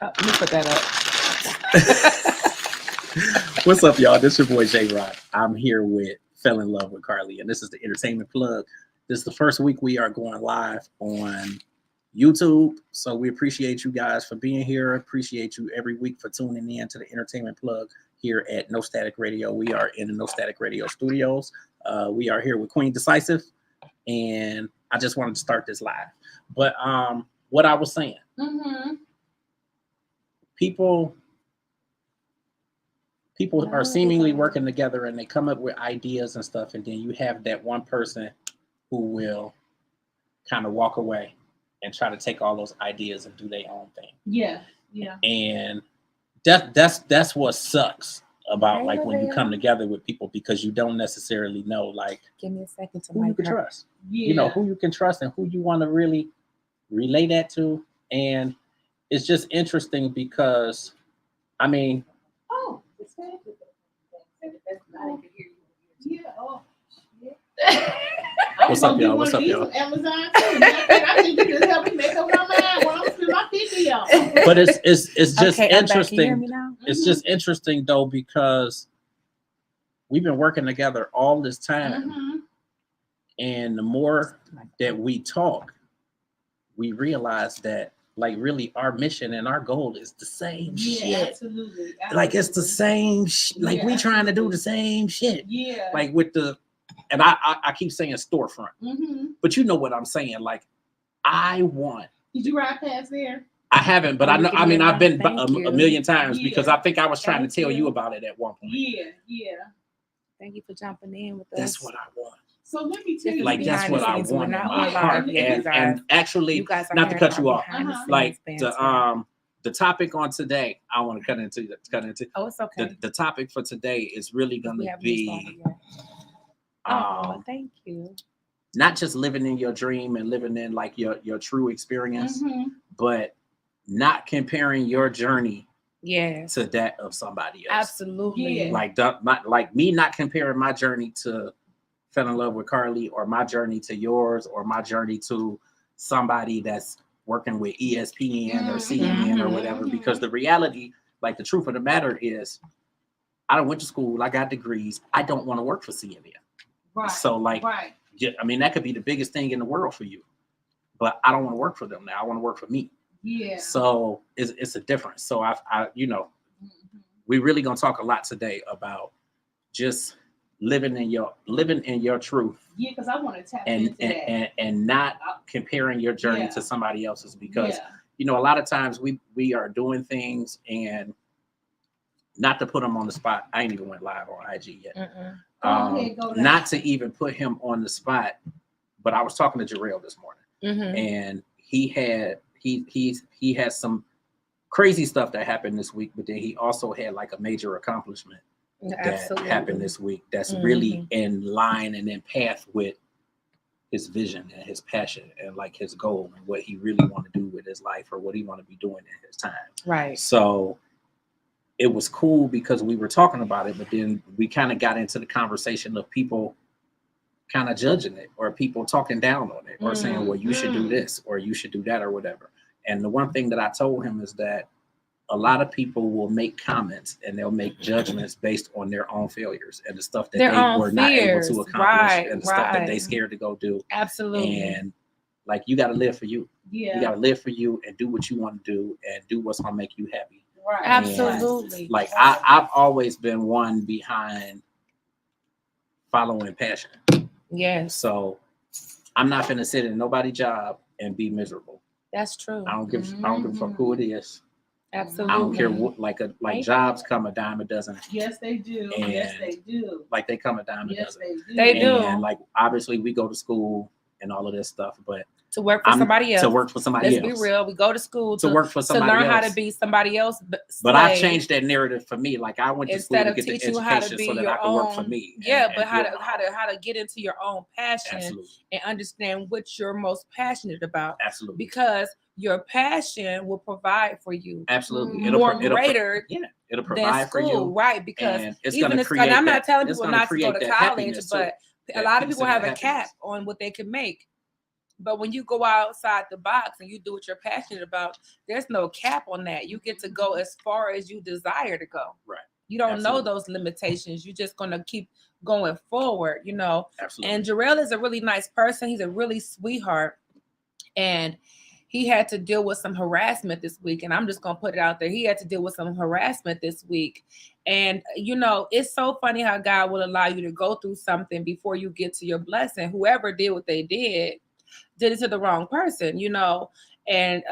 Let me put that up. What's up, y'all? This is your boy J Rock. I'm here with Fell in Love with Carly, and this is the Entertainment Plug. This is the first week we are going live on YouTube, so we appreciate you guys for being here. Appreciate you every week for tuning in to the Entertainment Plug here at No Static Radio. We are in the No Static Radio studios. We are here with Queen Decisive, and I just wanted to start this live. But what I was saying, people are seemingly working together and they come up with ideas and stuff, and then you have that one person who will kind of walk away and try to take all those ideas and do their own thing. Yeah. And that's what sucks about like when you come together with people, because you don't necessarily know like Give me a second to who you can trust. Yeah. You know who you can trust and who you want to really relay that to. And it's just interesting because I mean, what's up, y'all? What's up, y'all? Amazon too. I think you can help me make up my mind when I'm still my 50, y'all. But it's just Okay, I'm back. Can you hear interesting. me now? It's just interesting though, because we've been working together all this time, and the more that we talk, we realize that like really our mission and our goal is the same shit. Absolutely. Like it's the same like we trying to do the same shit. Yeah. Like with the, and I keep saying storefront, but you know what I'm saying. Like I want. Did you ride past there? I haven't, but I know. I mean, I've been Thank you. a million times Yeah. because I think I was trying Thank to tell you. you about it at one point. Yeah. Thank you for jumping in with us. That's what I want. So let me tell you, Like that's what I Behind the scenes, we're want in not my on heart. live, And, you guys. and actually, You guys are not to cut hearing you our off, behind the scenes like banter. the topic on today, I want to cut into. Oh, it's okay. The topic for today is really going We to haven't be started yet. Oh, thank you. not just living in your dream and living in like your true experience, but not comparing your journey Yes. to that of somebody else. Absolutely. Yeah. Like me not comparing my journey to Fell in Love with Carly, or my journey to yours, or my journey to somebody that's working with ESPN or CNN or whatever. Because the reality, like the truth of the matter is, I went to school, I got degrees, I don't want to work for CNN. right. So like, Right. I mean, that could be the biggest thing in the world for you, but I don't want to work for them now. I want to work for me. Yeah. So it's a difference. So I we really gonna talk a lot today about just living in your truth. Yeah, because I want to tap into that. And not comparing your journey Yeah. to somebody else's, because Yeah. you know a lot of times we are doing things, and not to put him on the spot. I ain't even went live on IG yet. Go ahead, go down. Not to even put him on the spot, but I was talking to Jarrell this morning, and he had some crazy stuff that happened this week, but then he also had like a major accomplishment that happened this week that's really in line and in path with his vision and his passion and like his goal and what he really want to do with his life, or what he want to be doing in his time. Right. So it was cool because we were talking about it, but then we kind of got into the conversation of people kind of judging it, or people talking down on it, or saying, well, you should do this, or you should do that, or whatever. And the one thing that I told him is that a lot of people will make comments and they'll make judgments based on their own failures and the stuff that Their they own were not able fears. to accomplish, Right, and the stuff that they right. scared to go do. Absolutely. And like, you got to live for you. Yeah. You got to live for you and do what you want to do and do what's going to make you happy. Right. Absolutely. Like I've always been one behind following passion. Yes, So I'm not finna sit in nobody's job and be miserable. that's true. I don't give a fuck who it is. Absolutely. I don't care what, like jobs come a dime a dozen. Yes, they do. Yes, they do. Like they come a dime a Yes, dozen. they do. They do. And like obviously we go to school and all of this stuff, but To work for somebody else. To work for somebody Let's else. be real. We go to school To work for somebody to learn else. how to be somebody else. But I changed that narrative for me. Like I went to school Instead to of get the teaching you how to education be so that I your could work for own. me. Yeah, and but how build my own. to get into your own passion Absolutely. and understand what you're most passionate about. Absolutely. Because your passion will provide for you Absolutely. more greater It'll than provide for school, you. right? Because And it's even gonna if, create and I'm not that- telling it's people gonna not to go create to that college, happiness, too. but a That lot of peace people and have that a cap happiness. on what they can make. But when you go outside the box and you do what you're passionate about, there's no cap on that. You get to go as far as you desire to go. Right. You don't Absolutely. know those limitations. You're just gonna keep going forward, you know. Absolutely. And Jarrell is a really nice person. He's a really sweetheart. And he had to deal with some harassment this week. And I'm just gonna put it out there. He had to deal with some harassment this week. And you know, it's so funny how God will allow you to go through something before you get to your blessing. Whoever did what they did it to the wrong person, you know. And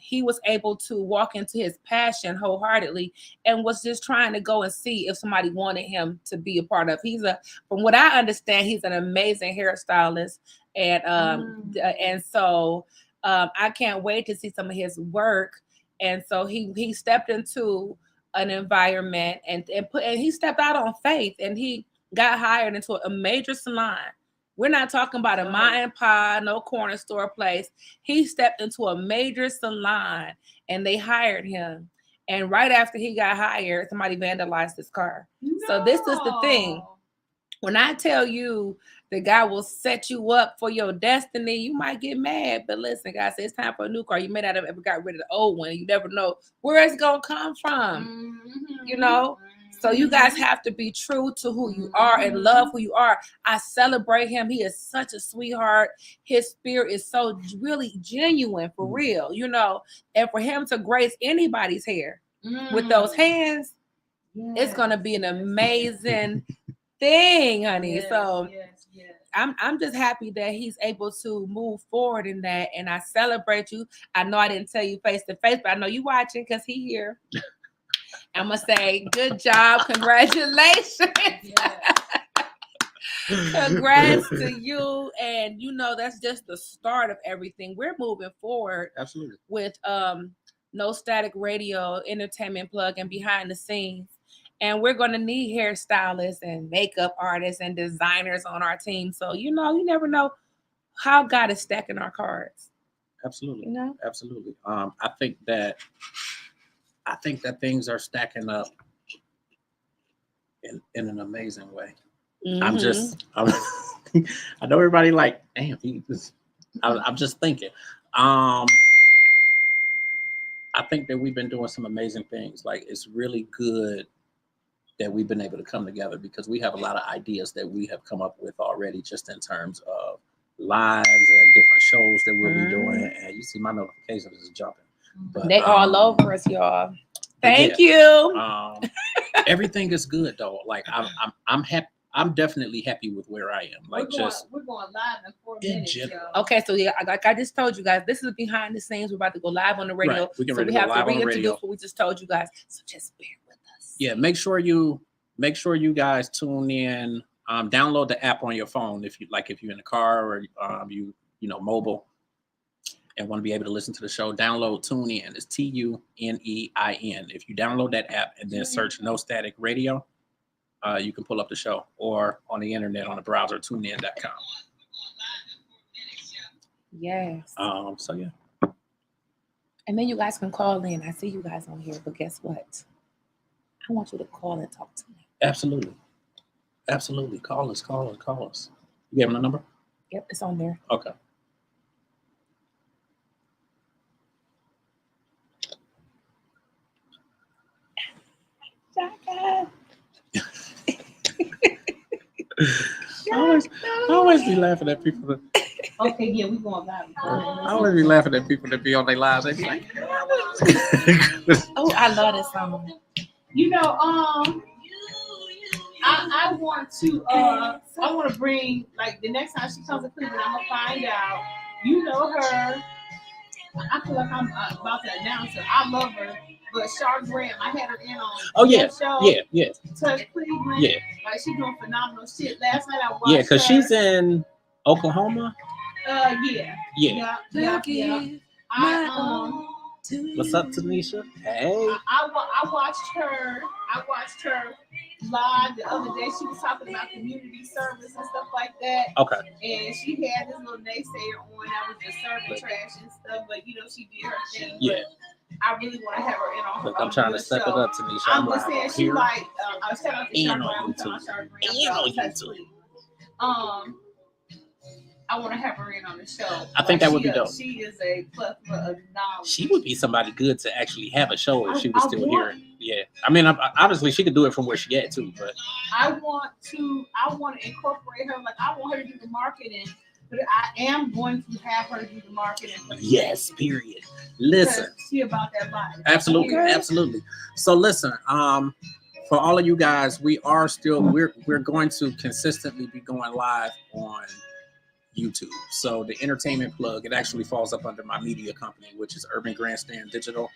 he was able to walk into his passion wholeheartedly and was just trying to go and see if somebody wanted him to be a part of. From what I understand, he's an amazing hairstylist. And so I can't wait to see some of his work. And so he stepped into an environment and he stepped out on faith, and he got hired into a major salon. We're not talking about a ma and pa, no corner store place. He stepped into a major salon and they hired him. And right after he got hired, somebody vandalized his car. No. So this is the thing. When I tell you that God will set you up for your destiny, you might get mad. But listen, God said it's time for a new car. You may not have ever got rid of the old one. You never know where it's going to come from. Mm-hmm. You know? So you guys have to be true to who you are and love who you are. I celebrate him. He is such a sweetheart. His spirit is so really genuine, for real, you know. And for him to grace anybody's hair with those hands, it's going to be an amazing thing, honey. So I'm just happy that he's able to move forward in that. And I celebrate you. I know I didn't tell you face to face, but I know you watching because he here. I'm going to say, good job. Congratulations. Congrats to you. And, you know, that's just the start of everything. We're moving forward. Absolutely. With No Static Radio, Entertainment Plug, and behind the scenes. And we're going to need hairstylists and makeup artists and designers on our team. So, you know, you never know how God is stacking our cards. Absolutely. You know? Absolutely. I think that things are stacking up in an amazing way. Mm-hmm. I know everybody like, damn, I'm just thinking. I think that we've been doing some amazing things. Like, it's really good that we've been able to come together because we have a lot of ideas that we have come up with already, just in terms of lives and different shows that we'll be doing. And you see my notifications is jumping. But, they all over us, y'all. Thank you. Everything is good though. Like I'm happy. I'm definitely happy with where I am. Like we're going live in 4 minutes. Y'all. Okay, so yeah, like I just told you guys, this is behind the scenes. We're about to go live on the radio. Right. We have to reintroduce what we just told you guys. So just bear with us. Yeah, make sure you guys tune in. Download the app on your phone if you're in the car or you mobile and want to be able to listen to the show. Download TuneIn. It's TUNEIN. If you download that app and then search No Static Radio, you can pull up the show, or on the internet on the browser, tunein.com. Yes. So yeah. And then you guys can call in. I see you guys on here, but guess what? I want you to call and talk to me. Absolutely. Call us. You gave them the number? Yep, it's on there. Okay. I always be laughing at people. Okay, yeah, we going live. I always be laughing at people that be on their lives. They be like, oh, I love this song. You know, I want to bring, like, the next time she comes to Cleveland, I'm gonna find out. You know her. I feel like I'm about to announce her. I love her. But Char Graham, I had her in on show. Yeah. Touch Cleveland. Yeah. Like, she's doing phenomenal shit. Last night I watched Yeah, because she's in Oklahoma. Yeah. What's up, Tanisha? Hey. I watched her live the other day. She was talking about community service and stuff like that. Okay. And she had this little naysayer on that was just serving trash and stuff, but she did her thing. Yeah. I really want to have her in on her. Look, I'm trying to step it up, Tanisha. I'm just saying, she like, I was telling her to and on YouTube. I want to have her in on the show. I think that would be She dope. She is a plethora of knowledge. She would be somebody good to actually have a show if she was I still want- here. Yeah, I mean, obviously she could do it from where she at too, but I want to incorporate her. Like I want her to do the marketing, but I am going to have her do the marketing. For the yes, station period. Listen, because she about that life. absolutely, Okay. absolutely. So listen, for all of you guys, we're going to consistently be going live on YouTube. So the entertainment plug, it actually falls up under my media company, which is Urban Grandstand Digital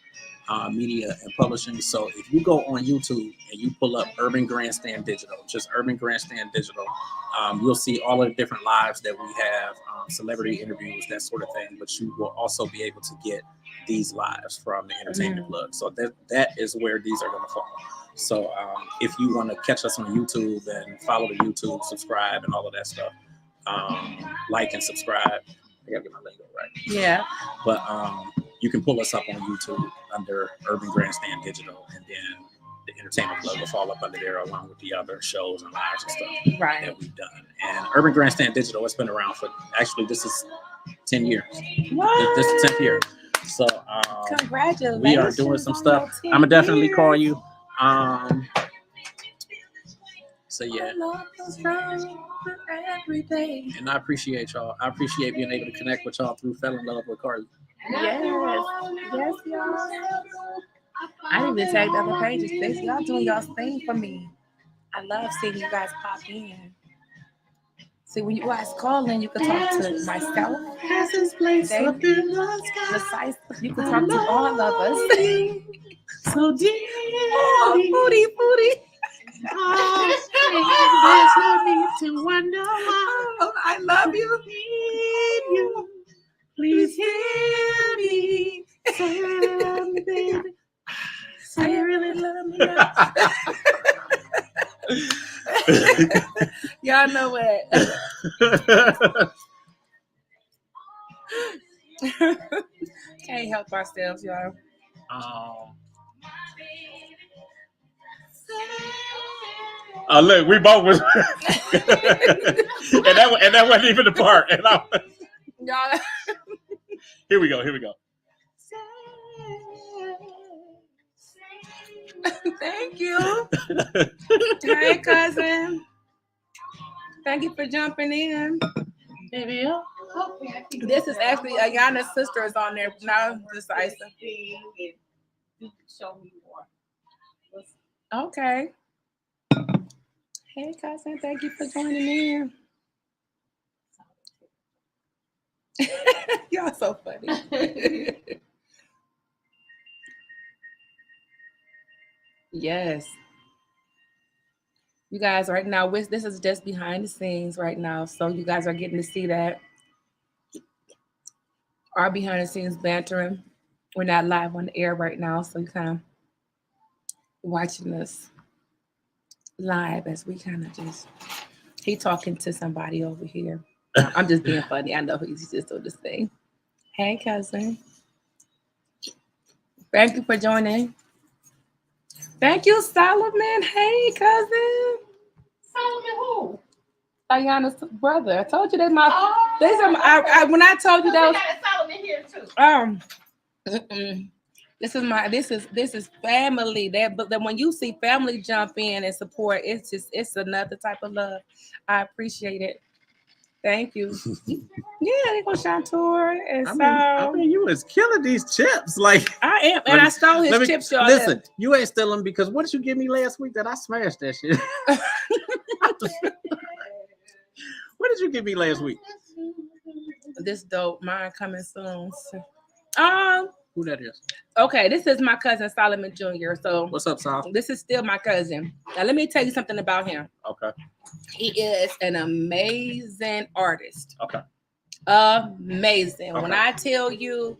Media and Publishing. So if you go on YouTube and you pull up Urban Grandstand Digital, just Urban Grandstand Digital, you'll see all of the different lives that we have, celebrity interviews, that sort of thing. But you will also be able to get these lives from the entertainment plug. So that is where these are going to fall. So if you want to catch us on YouTube and follow the YouTube, subscribe and all of that stuff, like and subscribe. I gotta get my lingo right. Yeah. But you can pull us up on YouTube under Urban Grandstand Digital, and then the entertainment plug will fall up under there along with the other shows and lives and stuff Right. that we've done. And Urban Grandstand Digital, it's been around for this is 10 years. What? This is 10th year. So Congratulations. we are doing some on stuff. your I'm gonna definitely 10 call years. you. So yeah. I love those songs every day. And I appreciate y'all. I appreciate being able to connect with y'all through Fell in Love with Carly. Yes. Yes, y'all. I didn't even tag the other pages. Y'all doing y'all's thing for me. I love seeing you guys pop in. See, when you guys call in, you can talk to myself. You can talk to all of us. So dear. Oh, booty. There's no need to wonder why. Oh, I love you. Please hear me. Baby. Say you really love me. Y'all know what? Can't help ourselves, y'all. Look, we both was, and that wasn't even the part. And Y'all. Here we go. Thank you. Hey, cousin. Thank you for jumping in. Baby, This is actually Ayana's sister is on there now. Decisive. Show me more. Okay. Hey, cousin. Thank you for joining in. Y'all so funny. Yes. You guys right now, this is just behind the scenes right now. So you guys are getting to see that. Our behind the scenes bantering. We're not live on the air right now. So you kind of watching us live as we kind of he talking to somebody over here. I'm just being funny. I know he's just doing this thing. Hey, cousin. Thank you for joining. Thank you, Solomon. Hey, cousin. Solomon who? Ayana's brother. I told you they when I told you that was got a Solomon here too. This is family. But then when you see family jump in and support, it's another type of love. I appreciate it. Thank you. Yeah, they go Shantor. And I mean, you was killing these chips. Like I am, and I stole his chips, y'all. Listen, you ain't stealing because what did you give me last week that I smashed that shit? What did you give me last week? This dope. Mine coming soon. Who that is? Okay, this is my cousin Solomon Jr. So What's up, Sol? this is still my cousin. Now let me tell you something about him. Okay. He is an amazing artist. Okay. Amazing. Okay. When I tell you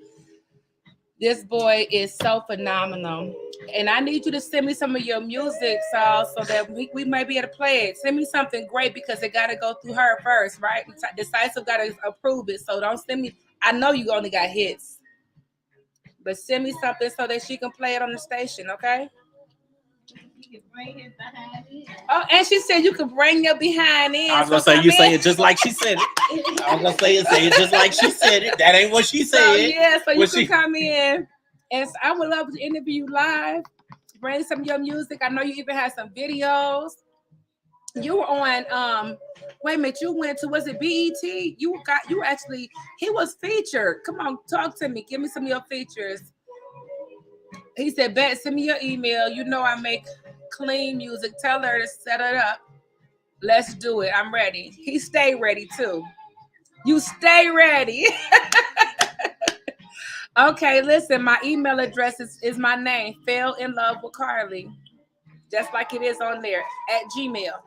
this boy is so phenomenal. And I need you to send me some of your music, Saul, so that we might be able to play it. Send me something great because it got to go through her first, right? Decisive got to approve it. So don't send me. I know you only got hits. But send me something so that she can play it on the station, okay? He can bring his behind in. Oh, and she said you could bring your behind in. I was gonna say you say it just like she said it. I was gonna say it just like she said it. That ain't what she said. So yeah, so you What can she- come in, and I would love to interview you live. Bring some of your music. I know you even had some videos. You were on wait a minute, you went to, was it BET? You actually, he was featured. Come on, talk to me. Give me some of your features. He said, Bet, send me your email. You know I make clean music. Tell her to set it up. Let's do it. I'm ready. He stay ready too. You stay ready. Okay, listen, my email address is my name, Fell in Love with Carly. Just like it is on there, at Gmail.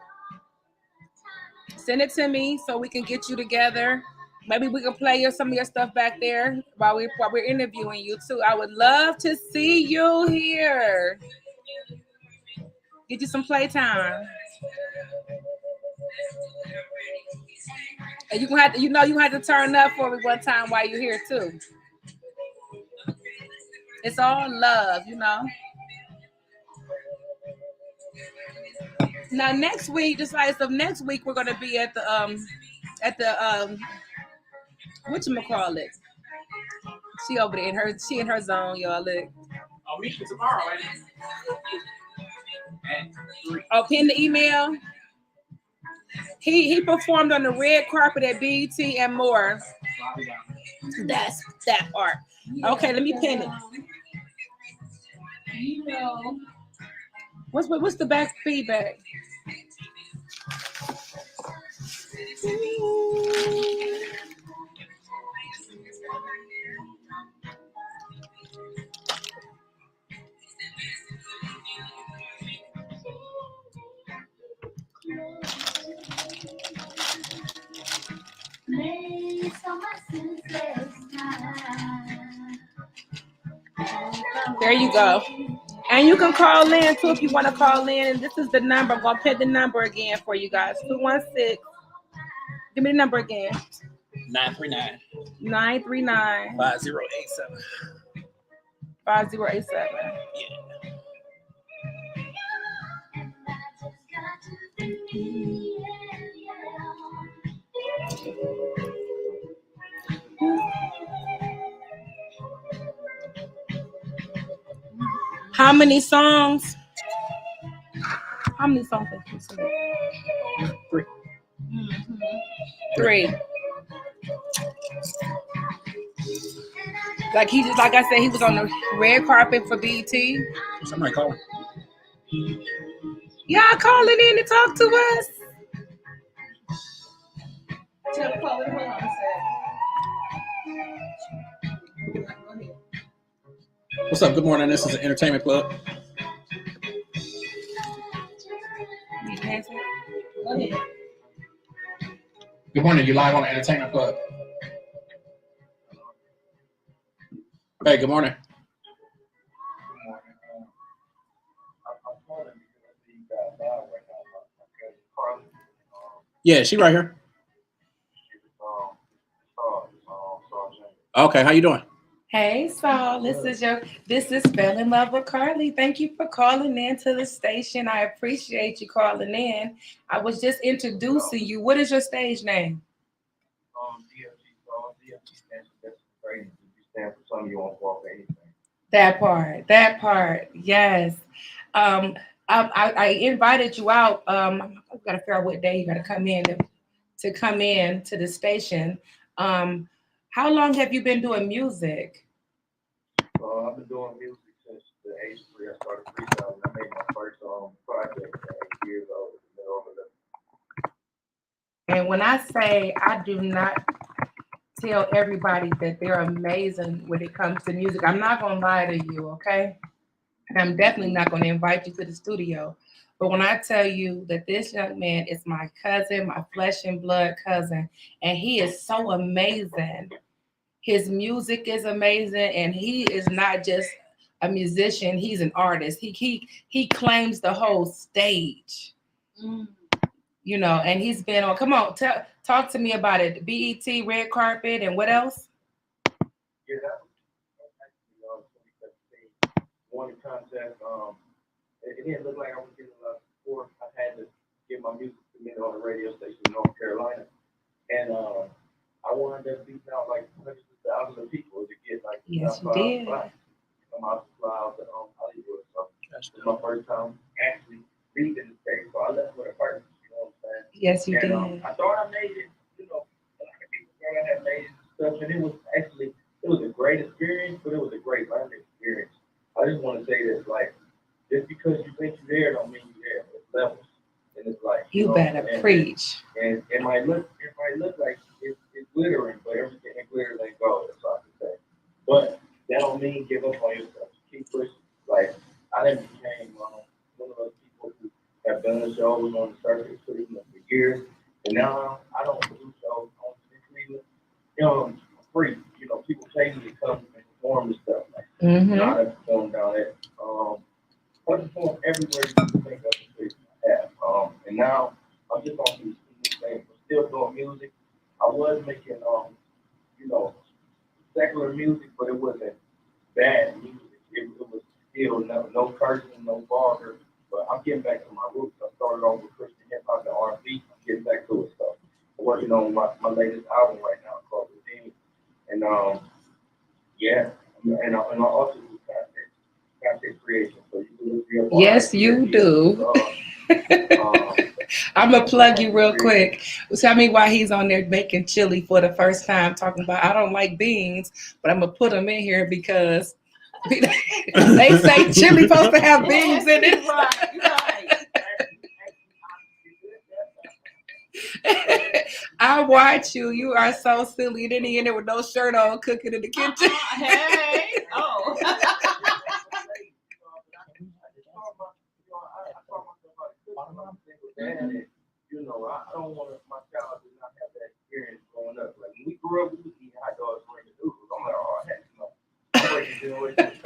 Send it to me so we can get you together. Maybe we can play some of your stuff back there while we're interviewing you too. I would love to see you here. Get you some playtime. And you gonna have to, you have to turn up for me one time while you're here too. It's all love, Now next week, next week we're gonna be at the whatchamacallit. She over there in her zone, y'all. Look. I'll meet you tomorrow, Oh, pin the email. He performed on the red carpet at BET and more. That's that part. Okay, let me pin it. What's the back feedback? There you go. And you can call in too if you want to call in. And this is the number. I'm going to pin the number again for you guys. 216. Give me the number again. 939. 939. 5087. 5087. Yeah. How many songs? How many songs have you sing? 3. Mm-hmm. 3. Like I said, he was on the red carpet for BET. Somebody call him. Y'all calling in to talk to us? Tell Chloe, hold on a sec. What's up? Good morning. This is the Entertainment Club. Go ahead. Good morning. You live on the Entertainment Club. Hey, good morning. Yeah, she right here. Okay, how you doing? Hey, Saul. This is Fell in Love with Carly. Thank you for calling in to the station. I appreciate you calling in. I was just introducing you. What is your stage name? That part. Yes. I invited you out. I've got to figure out what day you got to come in to the station. How long have you been doing music? I've been doing music since the age of 3. I started freestyling. I made my first project at 8 years old in the middle of the. And when I say I do not tell everybody that they're amazing when it comes to music, I'm not going to lie to you, okay? And I'm definitely not going to invite you to the studio. But when I tell you that this young man is my cousin, my flesh and blood cousin, and he is so amazing. His music is amazing, and he is not just a musician, he's an artist. He claims the whole stage. And he's been on. Come on, talk to me about it. BET, red carpet, and what else? Yeah, that was actually 2017. Won the contest it didn't look like I was getting a lot of support. I had to get my music submitted on a radio station in North Carolina, and I wound up beating out like hundreds of thousands of people to get like Yes, you top five did. spots. Come out to fly out to Hollywood. So That's it was my first time actually reading the stage. So I left with a purpose, you know what I'm saying? Yes, you And did. I thought I made it, you know, a lot of people thought I had made it and stuff, and it was a great experience, but it was a great learning experience. I just want to say this, like, just because you think you're there don't mean you're there. It's levels, and it's like You know, better preach. And it might look like it's glittering, but everything that glitters ain't gold. That's all I can say. But that don't mean give up on yourself. Keep pushing. Like I didn't became one of those people who have done the shows on the circuit for years, and now I don't do shows on Cleveland. You know, free. You know, people pay me to come and perform and stuff. Like, Mm-hmm. you know, I perform down there. I perform everywhere you can think of the streets I have. And now I'm just on these new things. I'm still doing music. I was making you know, secular music, but it wasn't bad music. It was still no cursing, no vulgar. But I'm getting back to my roots. I started off with Christian hip hop and R&B. I'm getting back to it. So I'm working on my latest album right now called Redeem. And yeah, and I also do content creation. So you can look me up on Yes, IG, you do. I'm gonna plug you real quick. Tell me why he's on there making chili for the first time, talking about I don't like beans, but I'm gonna put them in here because they say chili supposed to have beans in it. I watch you. You are so silly. Then he in there with no shirt on, cooking in the kitchen. Hey, oh. You know, I don't want my child to not have that experience growing up. Like when we grew up, we would eat hot dogs and noodles. I'm like, oh heck no. I'm breaking generations.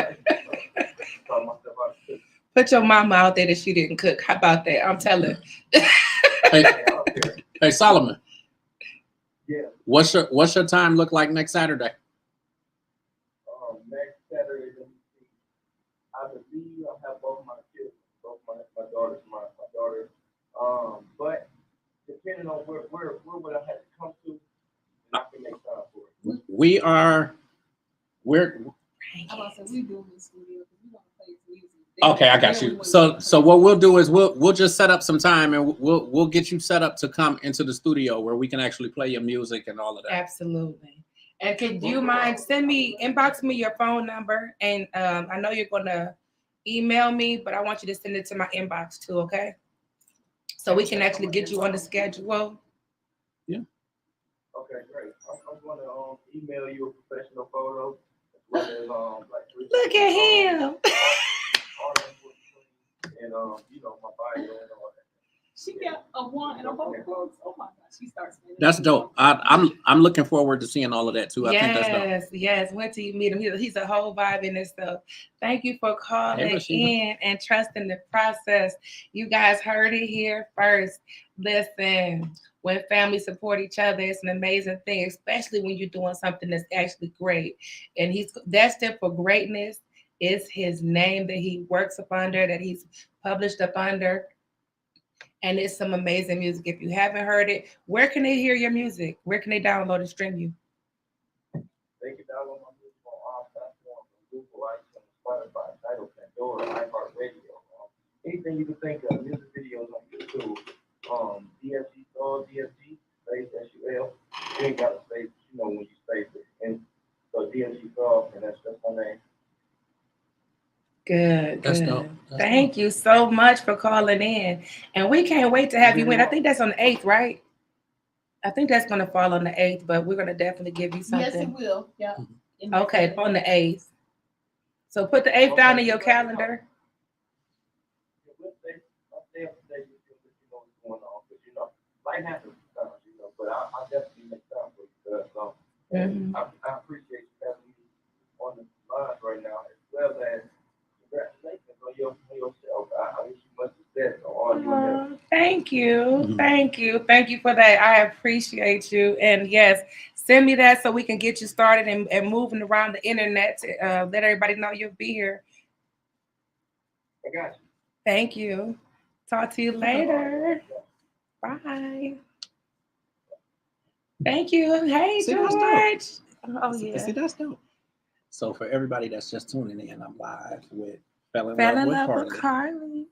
Taught myself how to cook. Put your mama out there that she didn't cook. How about that? I'm telling. Hey Solomon. Yeah. What's your time look like next Saturday? Next Saturday, let me see. I believe I'll have both my kids, both my daughters, my daughter. But depending on where would I have to come to, and I can make time for it. We're I'm about to say we do this studio because we want to play his music. okay. I got you. So what we'll do is we'll just set up some time and we'll get you set up to come into the studio where we can actually play your music and all of that. Absolutely. And could you mind inbox me your phone number? And I know you're gonna email me, but I want you to send it to my inbox too, okay? So we can actually get you on the schedule. Yeah. Okay, great. I'm going to email you a professional photo as well as like. Look at him. All that and you know, my bio and all that. She got a one and a whole clothes. Oh my God, she starts. That's dope. I'm looking forward to seeing all of that too. I think that's dope. Yes. Wait till you meet him. He's a whole vibe in this stuff. Thank you for calling in and trusting the process. You guys heard it here first. Listen, when families support each other, it's an amazing thing, especially when you're doing something that's actually great. And that step for greatness is his name that he works up under, that he's published up under. And it's some amazing music. If you haven't heard it, where can they hear your music? Where can they download and stream you? They can download my music on all platforms, Google, iTunes, Spotify, Tidal, Pandora, iHeartRadio. Anything you can think of, music videos on YouTube. DFG Soul, DFG, space SUL. You ain't got to space, you know, when you space it. And so DFG Soul, and that's my name. Good. That's dope. Thank you so much for calling in. And we can't wait to have you in. I think that's on the 8th, right? I think that's going to fall on the 8th, but we're going to definitely give you something. Yes, it will. Yeah. Okay, on the 8th. So put the 8th down in your calendar. Life happens sometimes, you know, but I definitely make time for you guys. I appreciate you having me on the line right now, as well as congratulations on yourself. I wish you much success on all your endeavors. Thank you. Thank you for that. I appreciate you. And yes, send me that so we can get you started and moving around the internet to let everybody know you'll be here. I got you. Thank you. Talk to you later. Bye. Thank you. Hey, See, that's George. Oh, See, yeah. that's dope. So for everybody that's just tuning in, I'm live with Fell in Fell Love in with love Carly. with Carly.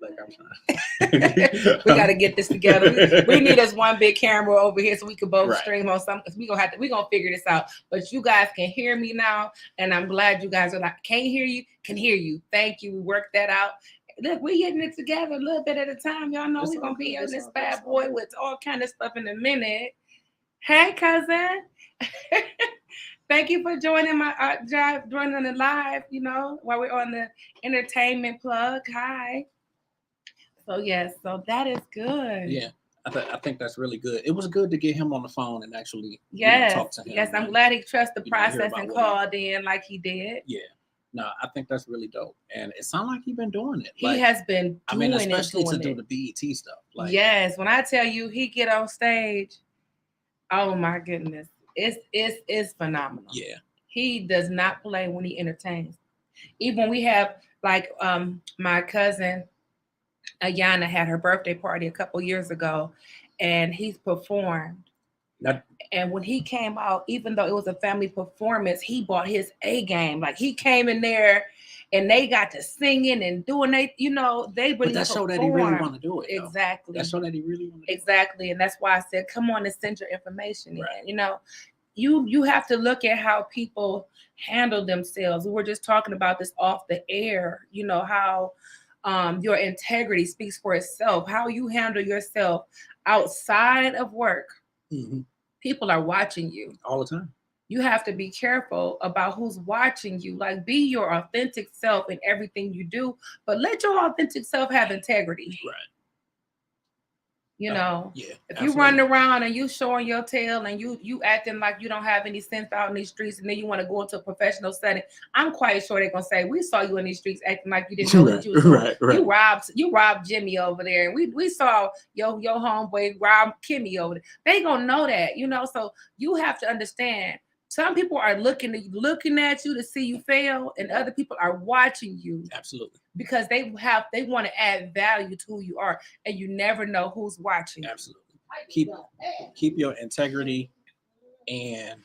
Like I'm trying. We got to get this together. We need us one big camera over here so we can both Right. stream on something. Because we're gonna figure this out. But you guys can hear me now, and I'm glad you guys are like, can't hear you, can hear you. Thank you. We worked that out. Look, we getting it together a little bit at a time. Y'all know It's we're all gonna be good. on It's this all good. bad It's all boy good. with all kind of stuff in a minute. Hey, cousin. Thank you for joining my joining the live, while we're on the entertainment plug. Hi. So yes, so that is good. Yeah, I think that's really good. It was good to get him on the phone and actually Yes, talk to him. yes, I'm and, glad he trusted the you know, hear process about and what he- called in like he did. Yeah, no, I think that's really dope, and it sounds like he's been doing it. He has been I doing mean, especially to doing do it. the BET stuff. Like, Yes, when I tell you he get on stage, oh my goodness, it's phenomenal. yeah, He does not play when he entertains. Even we have like my cousin Ayana had her birthday party a couple years ago, and he's performed. That- And when he came out, even though it was a family performance, he brought his A game. Like he came in there, and they got to singing and doing they really. but that showed that he really want to do it. Though. Exactly. That showed that he really want to. Exactly, and that's why I said, come on and send your information in. Right. You have to look at how people handle themselves. We were just talking about this off the air. How your integrity speaks for itself. How you handle yourself outside of work. Mm-hmm. People are watching you all the time. You have to be careful about who's watching you. Like, be your authentic self in everything you do, but let your authentic self have integrity. Right. Yeah. If absolutely. you run around and you showing your tail and you acting like you don't have any sense out in these streets, and then you want to go into a professional setting, I'm quite sure they're gonna say, we saw you in these streets acting like you didn't know what you was doing. Right. You robbed Jimmy over there, and we saw your homeboy rob Kimmy over there. They gonna know that, so you have to understand. Some people are looking at you to see you fail, and other people are watching you. Absolutely. Because they want to add value to who you are, and you never know who's watching. Absolutely. Keep your integrity, and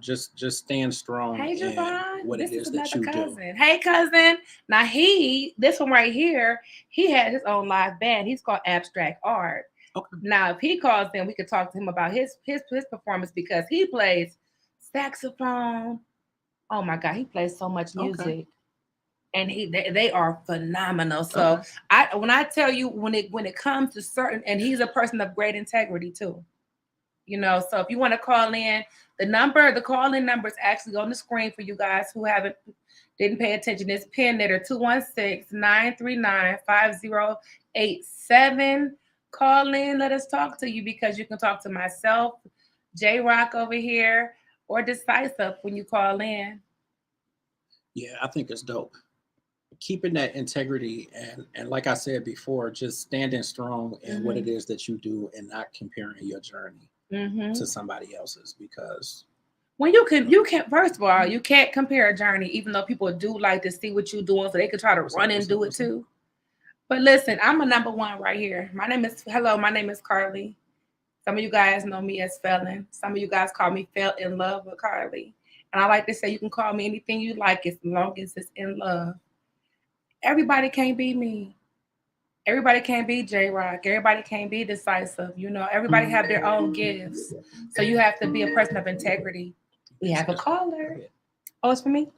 just stand strong. Hey, Javon, what this it is is that another you cousin. do. Hey, cousin. Now this one right here, he had his own live band. He's called Abstract Art. Okay. Now, if he calls in, we could talk to him about his performance, because he plays saxophone. Oh my God, he plays so much music. Okay. And they are phenomenal. So when I tell you, when it comes to certain, and he's a person of great integrity too. So if you want to call in, the call-in number is actually on the screen for you guys who didn't pay attention. It's pinned there, 216-939-5087. Call in, let us talk to you, because you can talk to myself, J Rock over here, or Decisive when you call in. Yeah, I think it's dope. Keeping that integrity and like I said before, just standing strong in what it is that you do, and not comparing your journey to somebody else's, because when you can first of all, you can't compare a journey, even though people do like to see what you're doing, so they can try to run and do it too. But listen, I'm a number one right here. My name is Carly. Some of you guys know me as Felon. Some of you guys call me Fell in Love with Carly. And I like to say, you can call me anything you like as long as it's in love. Everybody can't be me. Everybody can't be J Rock. Everybody can't be Decisive. Everybody have their own gifts. So you have to be a person of integrity. We have a caller. Oh, it's for me?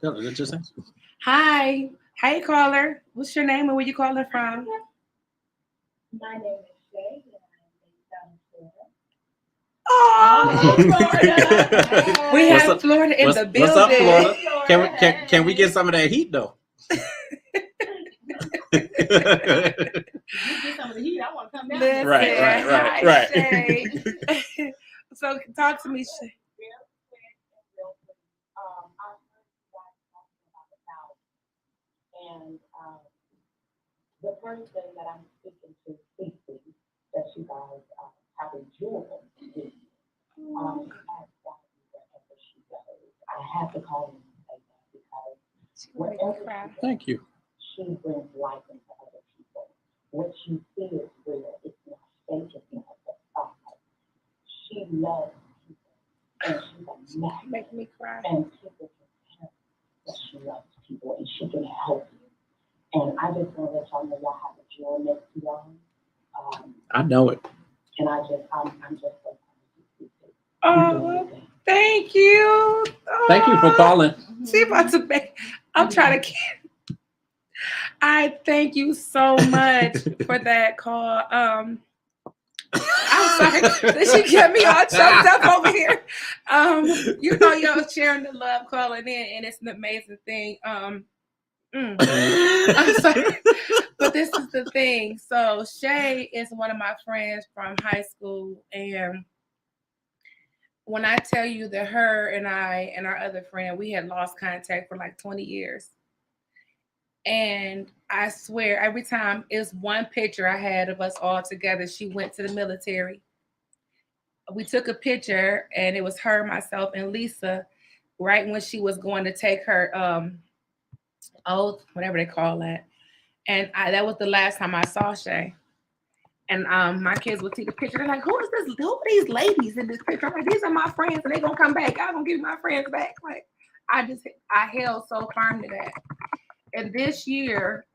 Hi. Hey, caller. What's your name and where you calling from? My name is Shay, and I'm in Florida. Oh, we have Florida in the building. What's up, Florida? Can we get some of that heat though? You get some of the heat, I want to come down. Listen, right. So talk to me, Shay. And the person that I'm speaking to, Cece, that you guys have a jewel with, wherever she goes. I have to call her and say that, because wherever Thank you. she brings life into other people. What you see is real. It's not fake. It's not a facade. She loves people, and she's a magnet. Make me cry. And people can tell that she loves people, and she can help you. And I just want to let y'all know y'all have a jewel next to y'all. I know it. And I'm just so proud of you. Oh, thank you. Thank you for calling. See about to make. I'm trying to. I thank you so much for that call. I'm sorry. She get me all choked up over here. You know, you're sharing the love, calling in, and it's an amazing thing. I'm sorry, but this is the thing. So Shay is one of my friends from high school, and when I tell you that her and I and our other friend, we had lost contact for like 20 years. And I swear, every time it's one picture I had of us all together, she went to the military. We took a picture, and it was her, myself, and Lisa, right when she was going to take her oath, whatever they call that. And that was the last time I saw Shay. And my kids would see the picture. They're like, who is this? Who are these ladies in this picture? I'm like, these are my friends, and they're going to come back. I'm going to give my friends back. Like, I held so firm to that. And this year,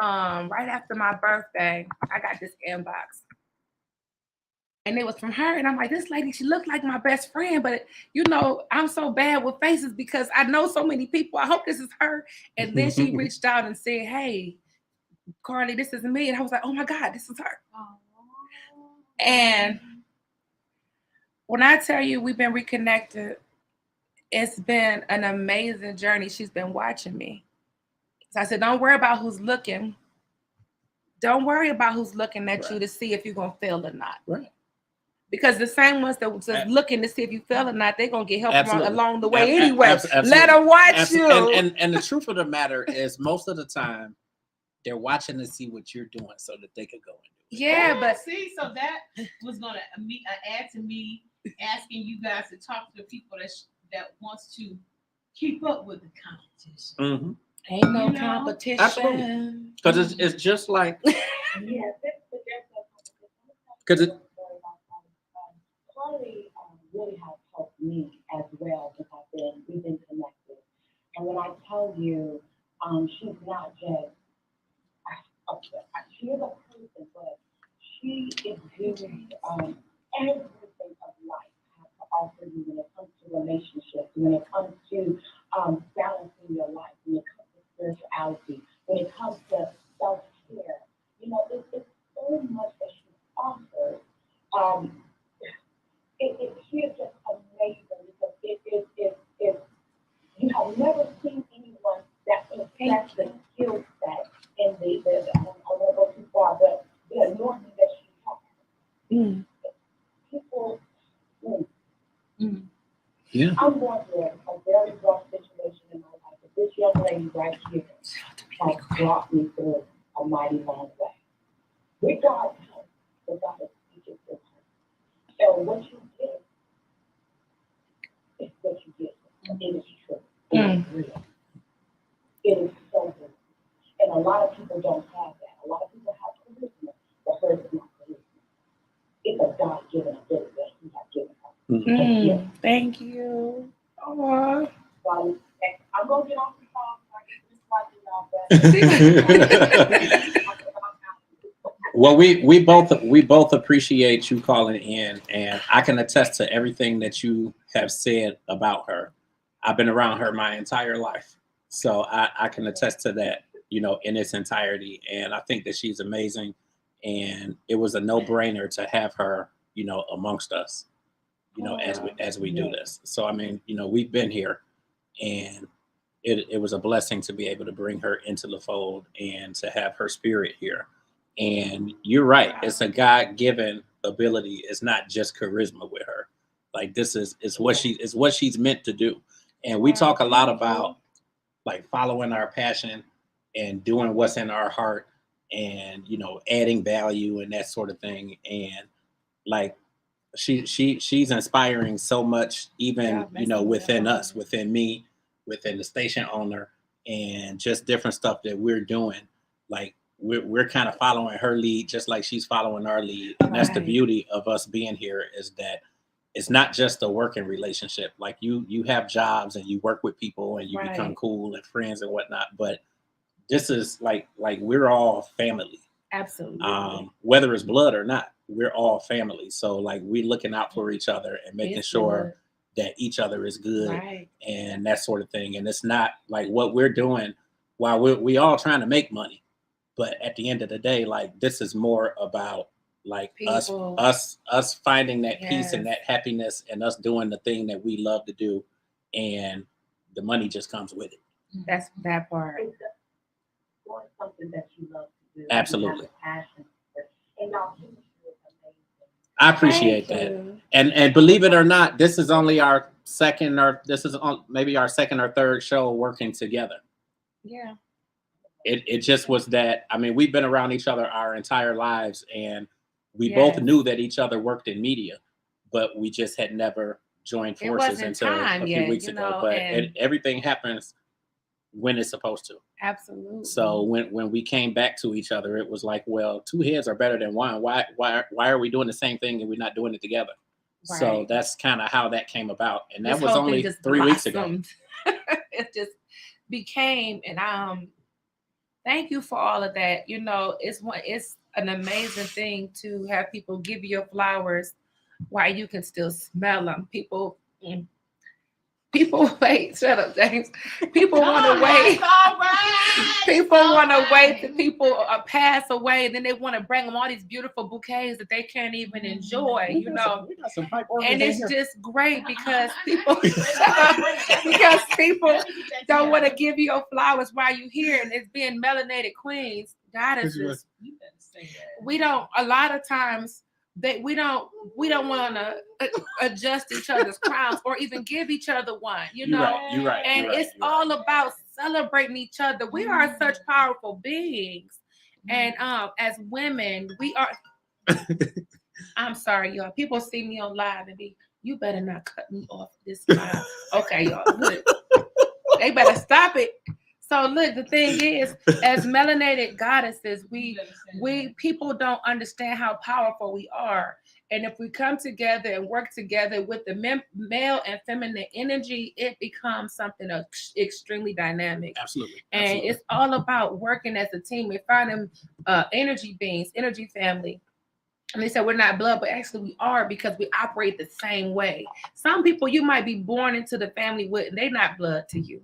right after my birthday, I got this inbox. And it was from her. And I'm like, this lady, she looked like my best friend. But, you know, I'm so bad with faces because I know so many people. I hope this is her. And then she reached out and said, hey, Carly, this is me. And I was like, oh, my God, this is her. And when I tell you we've been reconnected, it's been an amazing journey. She's been watching me. So I said, don't worry about who's looking. Don't worry about who's looking at you to see if you're going to fail or not. Right. Because the same ones that was just looking to see if you fail or not, they're going to get help along the way Absolutely. anyway. Absolutely. Let them watch you. And the truth of the matter is most of the time, they're watching to see what you're doing so that they could go and do it. Yeah, but see, so that was gonna add to me asking you guys to talk to the people that wants to keep up with the competition. Mm-hmm. Ain't no You know? competition. Absolutely. Because it's just like, Yes, because it. Carly really has helped me as well since we've been connected. And when I tell you, she's not just she is a person, but she is doing everything of life has to offer you when it comes to relationships, when it comes to balancing your life, when it comes to spirituality, when it comes to self-care. You know, it's so much that she offers. She is just amazing because if you have never seen anyone that possesses the skill set in the I don't want to go too far, but the anointing that she has. People. Yeah. I'm going through a very rough situation in my life, but this young lady right here has brought me through a mighty long way. With God's help, but God is speaking to her. So what you get is what you get. It is true. It is real. It is so good. And a lot of people don't have that. A lot of people have charisma, but hers is not charisma. It's a God-given ability that He has given her. Thank you. Aww. So I'm going to get off the phone so I can just watch Well, we both appreciate you calling in, and I can attest to everything that you have said about her. I've been around her my entire life, so I can attest to that, you know, in its entirety. And I think that she's amazing, and it was a no-brainer to have her, you know, amongst us, you know, as we do this. So I mean, you know, we've been here, and it was a blessing to be able to bring her into the fold and to have her spirit here. And you're right, it's a God-given ability. It's not just charisma with her. Like this is what she's meant to do. And we talk a lot about like following our passion and doing what's in our heart and, you know, adding value and that sort of thing. And like she's inspiring so much, even, you know, within us, within me, within the station owner. and just different stuff that we're doing. Like we're kind of following her lead, just like she's following our lead. And that's the Right. beauty of us being here, is that it's not just a working relationship. Like you have jobs and you work with people and you become Right. cool and friends and whatnot. But this is like we're all family. Absolutely. Whether it's blood or not, we're all family. So like we're looking out for each other and making It's sure that each other is good. good Right. and that sort of thing. And it's not like what we're doing while we all trying to make money. But at the end of the day, like this is more about like People. us finding that peace and Yes. that happiness and us doing the thing that we love to do, and the money just comes with it. That's that part. It's doing something that you love to do. Absolutely. You have a passion for it. And y'all chemistry is amazing. I appreciate Thank that. you. And believe it or not, this is only our maybe our second or third show working together. Yeah. It just was that, I mean, we've been around each other our entire lives, and we both Yes. knew that each other worked in media, but we just had never joined It forces wasn't until time a few yet, weeks you ago. know, But and everything happens when it's supposed to. absolutely. So when we came back to each other, it was like, well, two heads are better than one. Why are we doing the same thing and we're not doing it together? So Right. that's kind of how that came about, and that This was whole thing only just 3 weeks ago. blossomed. It just became, and thank you for all of that. You know, it's an amazing thing to have people give you your flowers while you can still smell them. People wait. Shut up, James. People want to wait. People want to wait till people pass away, and then they want to bring them all these beautiful bouquets that they can't even enjoy. You know, We got some pipe organs and in it's here. just great because people don't want to give you your flowers while you're here, and it's being melanated queens, goddesses. You better say that. We don't. A lot of times we don't want to adjust each other's crowns or even give each other one. You You're know. right. You're right. And you're right, it's you're all about celebrating each other. We are such powerful beings. And as women, we are. I'm sorry, y'all. People see me on live and be, you better not cut me off this live. Okay, y'all. Look, they better stop it. So look, the thing is, as melanated goddesses, we people don't understand how powerful we are. And if we come together and work together with the male and feminine energy, it becomes something extremely dynamic. Absolutely. And Absolutely. it's all about working as a team. We find them energy beings, energy family. And they said we're not blood, but actually we are, because we operate the same way. Some people you might be born into the family with, and they're not blood to you.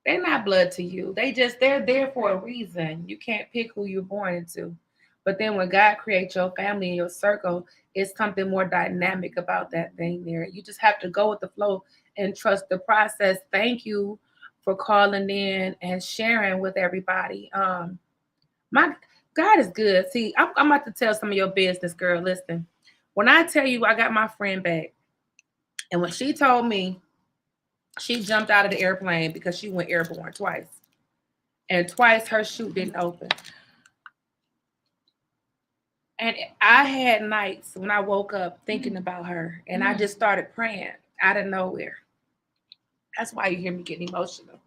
They're not blood to you. They're there for a reason. You can't pick who you're born into. But then when God creates your family and your circle, it's something more dynamic about that thing there. You just have to go with the flow and trust the process. Thank you for calling in and sharing with everybody. My God is good. See, I'm about to tell some of your business, girl. Listen, when I tell you I got my friend back, and when she told me she jumped out of the airplane because she went airborne twice, and twice her chute didn't open. And I had nights when I woke up thinking about her, and I just started praying out of nowhere. That's why you hear me getting emotional.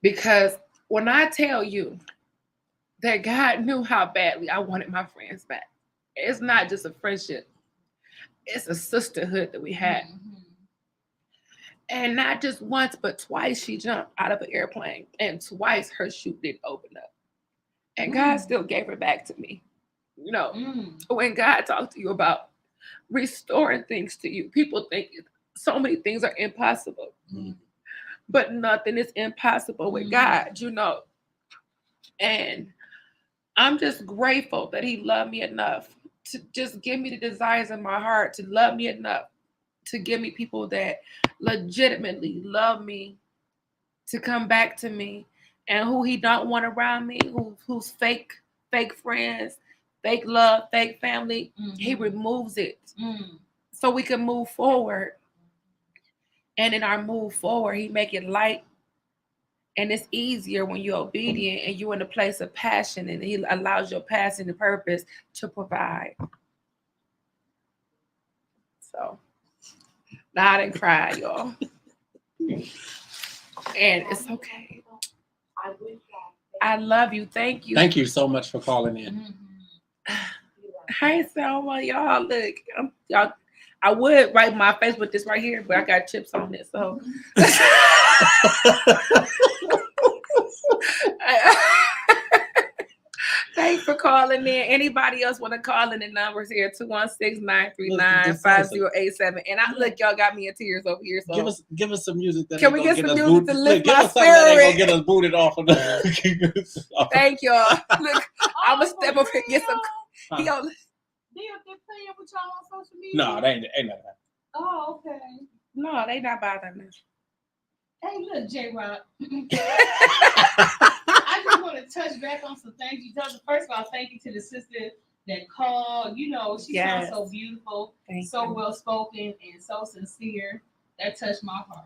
Because when I tell you that God knew how badly I wanted my friends back, it's not just a friendship. It's a sisterhood that we had. And not just once, but twice she jumped out of an airplane, and twice her chute didn't open up. And God still gave her back to me. You know, when God talks to you about restoring things to you, people think so many things are impossible. But nothing is impossible with God, you know. And I'm just grateful that he loved me enough to just give me the desires in my heart, to love me enough to give me people that legitimately love me, to come back to me, and who he don't want around me, who's fake friends, fake love, fake family, he removes it so we can move forward. And in our move forward, he make it light. And it's easier when you're obedient and you're in a place of passion, and he allows your passion and purpose to provide. So, now I didn't cry, y'all. And it's okay. I wish y'all. I love you. Thank you. Thank you so much for calling in. Hey, Selma, y'all. Look, y'all. I would write my face with this right here, but I got chips on it, so. Thanks for calling in. Anybody else want to call in? The numbers here 216-939-5087. And I look, y'all got me in tears over here. So Give us some music. That can we get some music to lift my Give us something that ain't spirit? gonna get us booted off of the. Thank y'all. Look, I'm gonna step up and get some. He on. They playing with y'all on social media? No, they ain't nothing. Oh, okay. No, they not bothering us. Hey, look, J-Rock. I just want to touch back on some things you told. First of all, thank you to the sister that called. You know, she sounds so beautiful, so well spoken, and so sincere. That touched my heart.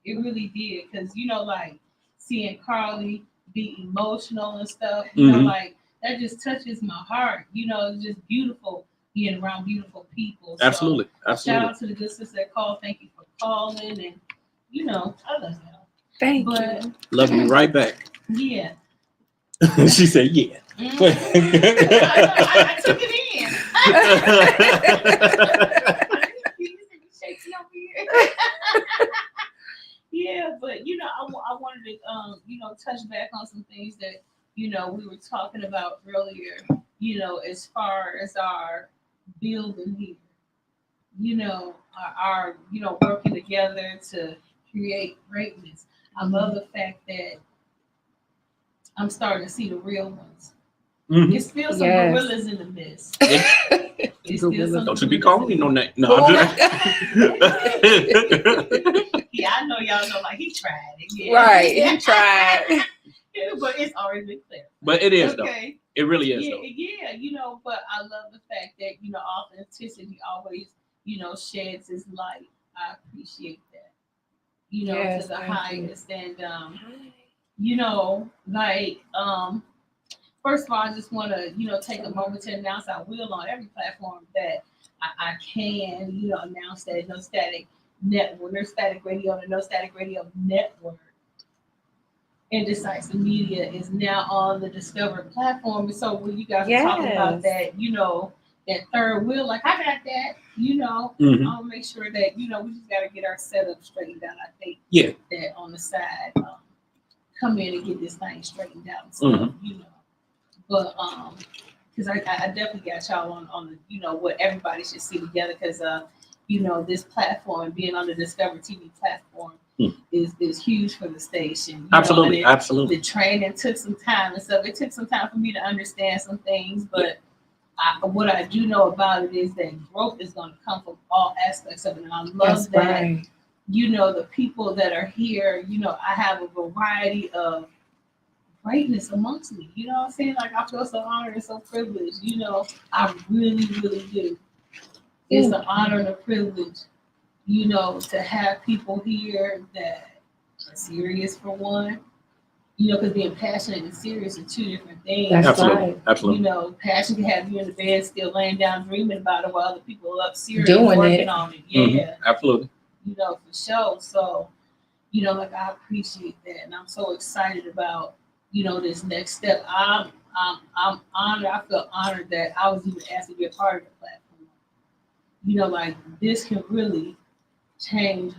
It really did, because you know, like seeing Carly be emotional and stuff. You know, like that just touches my heart. You know, it's just beautiful being around beautiful people. Absolutely, so, absolutely. Shout out to the good sister that called. Thank you for calling, and you know, I love y'all. Thank you. Love you right back. Yeah. She said, yeah. I took it in. Yeah, but you know, I wanted to you know, touch back on some things that, you know, we were talking about earlier, you know, as far as our building here, you know, our you know, working together to create greatness. I love the fact that I'm starting to see the real ones. There's still some gorillas in the mist. Don't you be calling me no name. No, yeah, I know y'all know, like he tried it. Yeah. Right, he tried. Yeah, but it's already been clear. But it is though. Okay. It really is Yeah, though. yeah, you know, but I love the fact that, you know, authenticity always, you know, sheds its light. I appreciate that. You know, to the highest. And you know, like first of all, I just want to, you know, take a moment to announce I will on every platform that I can, you know, announce that No Static Network, No Static Radio, the No Static Radio Network, Indecisive Media is now on the Discover platform. And so when you guys are talking about that, you know, that third wheel, like I got that, you know, I'll make sure that, you know, we just got to get our setup straightened out. I think that on the side, come in and get this thing straightened out and stuff, you know. But because I definitely got y'all on the, you know, what everybody should see together, because you know, this platform being on the Discover TV platform is huge for the station. Absolutely, know, absolutely. The training took some time and stuff. It took some time for me to understand some things, but what I do know about it is that growth is going to come from all aspects of it, and I love that. You know, the people that are here, you know, I have a variety of greatness amongst me. You know what I'm saying? Like, I feel so honored and so privileged. You know, I really, really do. It's an honor and a privilege, you know, to have people here that are serious for one. You know, because being passionate and serious are two different things. Absolutely. Absolutely. You know, passion can have you in the bed still laying down dreaming about it while other people are up serious working on it. Yeah. Absolutely. You know, for sure. So, you know, like, I appreciate that, and I'm so excited about, you know, this next step. I'm honored. I feel honored that I was even asked to be a part of the platform. You know, like, this can really change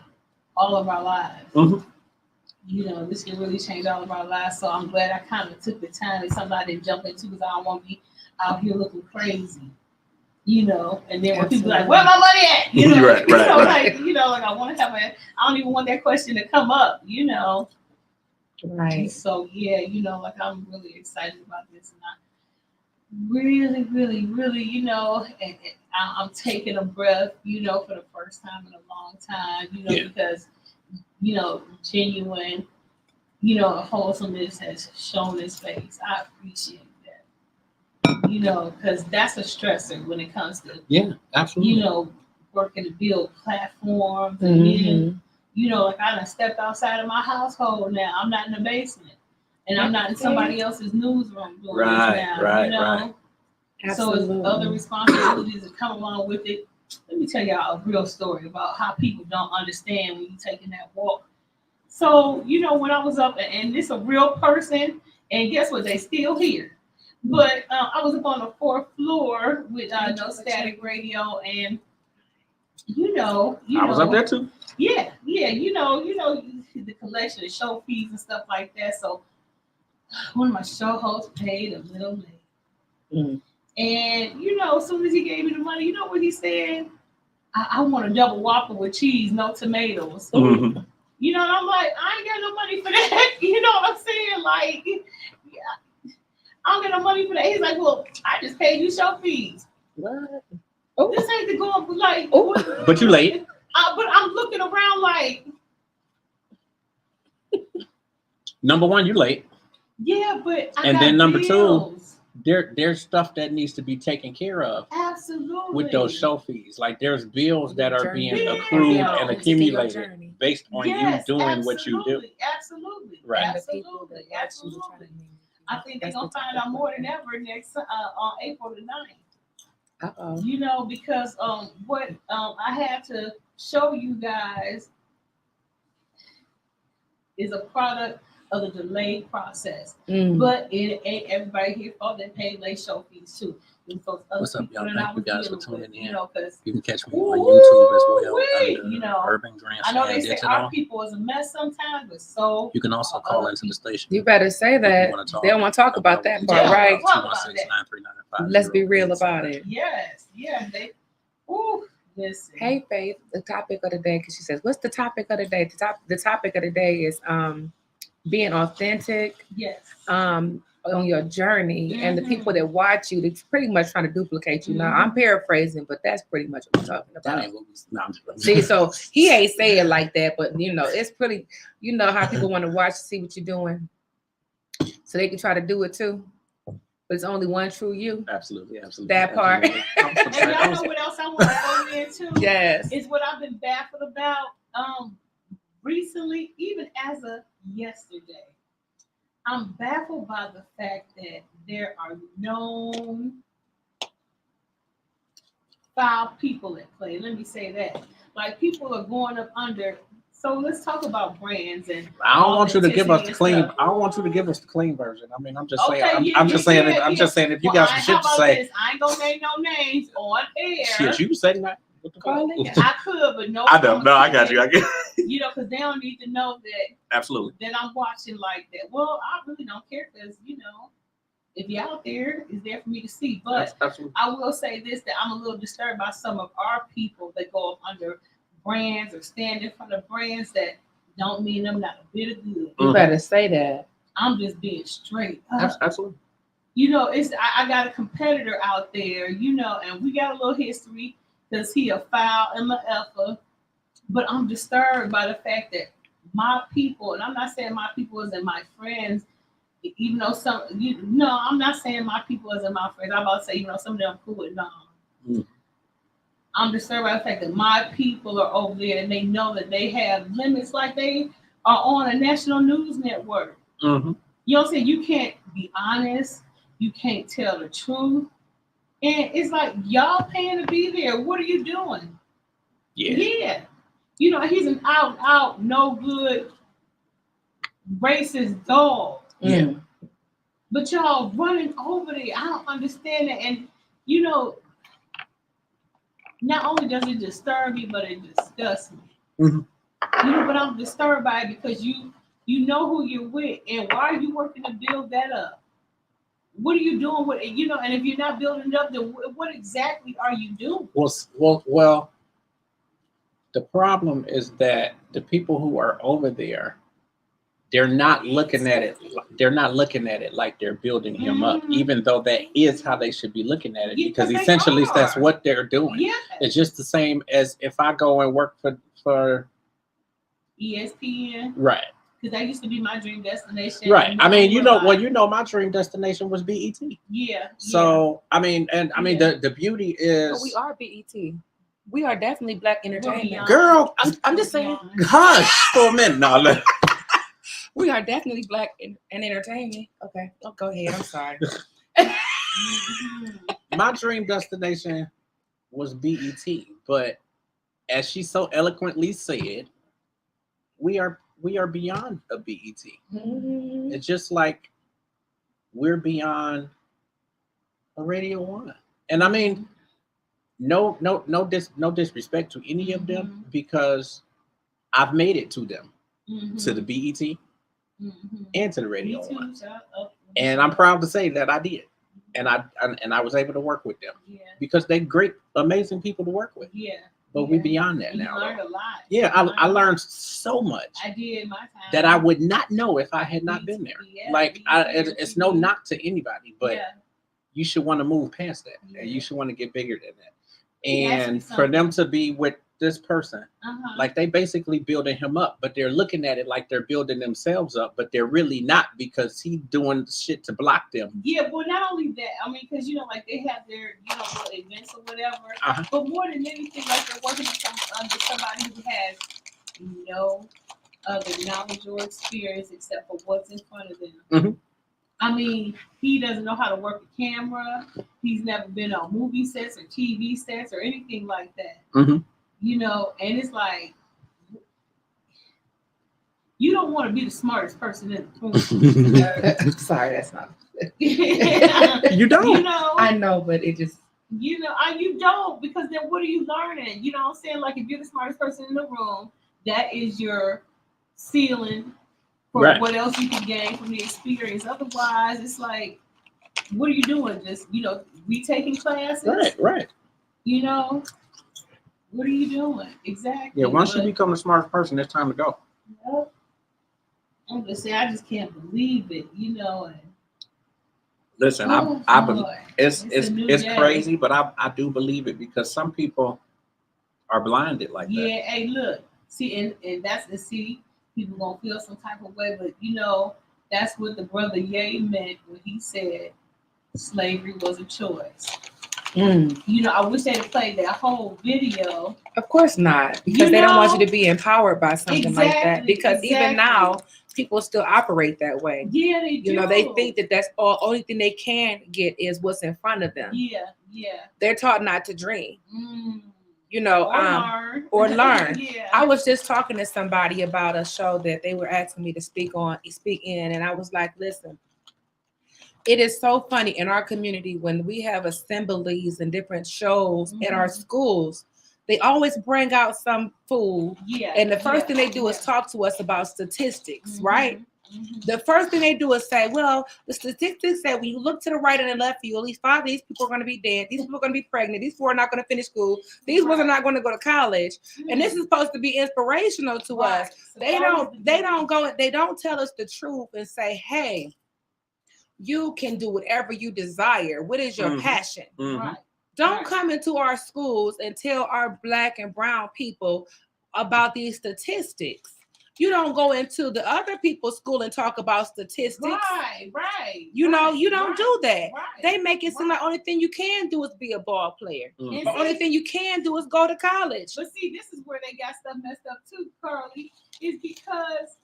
all of our lives. You know, this can really change all of our lives. So I'm glad I kind of took the time. It's something I didn't jump into because I don't want to be out here looking crazy. You know, and then when people are like, where my money at? You know, right. Like, you know, like, I want to have I don't even want that question to come up, you know. Right. So yeah, you know, like, I'm really excited about this, and I really, really, really, you know, and I'm taking a breath, you know, for the first time in a long time, you know, because, you know, genuine, you know, wholesomeness has shown its face. I appreciate that. You know, because that's a stressor when it comes to, absolutely. you know, working to build platforms, and then, you know, like, I done stepped outside of my household now. I'm not in the basement, and I'm not in somebody else's newsroom doing this now. You know, so it's other responsibilities that come along with it. Let me tell y'all a real story about how people don't understand when you're taking that walk So, you know, when I was up, and this a real person, and guess what? They still here. But I was up on the 4th floor with No Static Radio, and I was up there too. yeah, the collection of show fees and stuff like that. So one of my show hosts paid a little late. Mm. And as soon as he gave me the money, you know what he said? I want a double Whopper with cheese, no tomatoes. Mhm. And I'm like, I ain't got no money for that. You know what I'm saying? Like, yeah, I don't get no money for that. He's like, well, I just paid you show fees. What? This ain't the go up like. Oh. But you late. But I'm looking around like, Number one, you late. yeah, but I And got then number two, bills. There's stuff that needs to be taken care of Absolutely. with those show fees. Like there's bills that are being Journey. accrued Yeah. and accumulated based on you doing what you do. Absolutely. Right. And the people that Absolutely. watch you to try Absolutely. to make you- I think they're That's gonna the find topic. out more than ever next on April the 9th. Uh-oh. Because what I have to show you guys is a product of the delayed process. Mm. But it ain't everybody here fault. They pay late show fees too. And folks, other What's up, people y'all? that I Thank you was guys for dealing with, tuning in. because You can catch me on YouTube as well Ooh-wee, under Urban Grand I know Slam they say Digital. our people is a mess sometimes, but so You can also call into the station. You better say that. They don't want to talk about that part, Yeah. right? Talk about that. 216-939-5087. Let's be real about it. yes, yeah, they. Ooh, listen. Hey, Faith, the topic of the day, because she says, what's the topic of the day? The topic of the day is being authentic Yes. on your journey, and the Mhm. people that watch you, they're pretty much trying to duplicate you. Now, I'm paraphrasing, but that's pretty much what we're talking That about. ain't what we. No, I'm just See, so he ain't say it like that, but it's pretty, how people want to watch to see what you're doing, so they can try to do it too. But it's only one true you. Absolutely. That part. Absolutely. And y'all know what else I want to go into? Yes. Is what I've been baffled about recently, even as of yesterday. I'm baffled by the fact that there are known foul people at play. Let me say that. Like, people are going up under. So let's talk about brands and. I don't want you to give us the authenticity clean. and stuff. I don't want you to give us the clean version. I mean, I'm just saying. Okay, I'm just saying. I'm just saying. If you got some shit to say, this? I ain't gonna name no names on air. shit, you say that. What the Call fuck? it. I could, but no. I know. No, I got you. I get. Because they don't need to know that Absolutely. I'm watching like that. Well, I really don't care because if you're out there, it's there for me to see. But Absolutely. I will say this: that I'm a little disturbed by some of our people that go up under brands or stand in front of brands that don't mean them not a bit of good. You better say that. I'm just being straight up. Absolutely. I got a competitor out there, and we got a little history because he a foul MFer. But I'm disturbed by the fact that my people, and I'm not saying my people isn't my friends, even though I'm not saying my people isn't my friends. I'm about to say, some of them cool with no. I'm disturbed by the fact that my people are over there and they know that they have limits, like they are on a national news network. Mm-hmm. You know what I'm saying? You can't be honest. You can't tell the truth. And it's like, y'all paying to be there. What are you doing? Yeah. He's an out, no good, racist dog. Yeah. But y'all running over there. I don't understand it. And, not only does it disturb me, but it disgusts me. Mm-hmm. But I'm disturbed by it because you know who you're with, and why are you working to build that up? What are you doing with it? And if you're not building it up, then what exactly are you doing? Well, the problem is that the people who are over there, they're not looking at it. They're not looking at it like they're building him up, even though that is how they should be looking at it, Yeah, because they essentially are. that's what they're doing. Yeah. It's just the same as if I go and work for ESPN, right. because that used to be my dream destination. Right. I mean, my dream destination was BET. Yeah. So I mean, the beauty is But we are BET. We are definitely Black entertainment. girl. I'm just saying. Hush for a minute. No, look. We are definitely Black and entertainment. Okay. Oh, go ahead. I'm sorry. My dream destination was BET, but as she so eloquently said, we are we are beyond a BET. Mhm. It's just like we're beyond a Radio One. And I mean, no disrespect to any of them because I've made it to them, to the BET and to the Radio One. And I'm proud to say that I did. And I was able to work with them because they're great, amazing people to work with. Yeah. But we beyond that You now. learned a lot. Yeah, I learned so much I did my time. that I would not know if I had not Me been too. there. Yeah, Like me it's too. no knock to anybody, but Yeah. you should want to move past that. Yeah. And you should want to get bigger than that. me ask you And for them to be with this person, Uh-huh. like they basically building him up, but they're looking at it like they're building themselves up, but they're really not because he's doing shit to block them. Yeah, well, not only that, I mean, because like they have their little events or whatever, Uh-huh. but more than anything, like they're working under somebody who has no other knowledge or experience except for what's in front of them. Mhm. I mean, he doesn't know how to work a camera. He's never been on movie sets or TV sets or anything like that. Mhm. And it's like you don't want to be the smartest person in the room. Sorry, that's not. You don't. I know, but it just. You don't, because then what are you learning? You know what I'm saying? Like if you're the smartest person in the room, that is your ceiling for Right. what else you can gain from the experience. Otherwise, it's like, what are you doing? Just, retaking classes? Right. What are you doing? Exactly. Yeah, once you But, become the smartest person, it's time to go. I'm just saying, I just can't believe it, and Listen, oh, I believe boy. it's a new it's day. crazy, but I do believe it because some people are blinded like that. Yeah, hey, look, see, and that's the people gonna feel some type of way, but that's what the brother Ye meant when he said slavery was a choice. I wish they'd have played that whole video. Of course not, because they don't want you to be empowered by something like that. Exactly, Because even now, people still operate that way. Yeah, they do. They think that that's all. Only thing they can get is what's in front of them. Yeah. They're taught not to dream. Or or learn. Yeah. I was just talking to somebody about a show that they were asking me to speak in, and I was like, listen, it is so funny in our community when we have assemblies and different shows at our schools, they always bring out some fool. Yeah. And the first thing they do is talk to us about statistics, right? Mm-hmm. The first thing they do is say, well, the statistics say when you look to the right and the left of you, at least 5 of these people are going to be dead. These people are going to be pregnant. These 4 are not going to finish school. These ones are not going to go to college. And this is supposed to be inspirational to us. They don't tell us the truth and say, hey, you can do whatever you desire. What is your passion? Right. Don't come into our schools and tell our Black and brown people about these statistics. You don't go into the other people's school and talk about statistics. Right. You don't do that. Right. They make it seem like the only thing you can do is be a ball player. And The only thing you can do is go to college. But see, this is where they got stuff messed up too, Carly, is because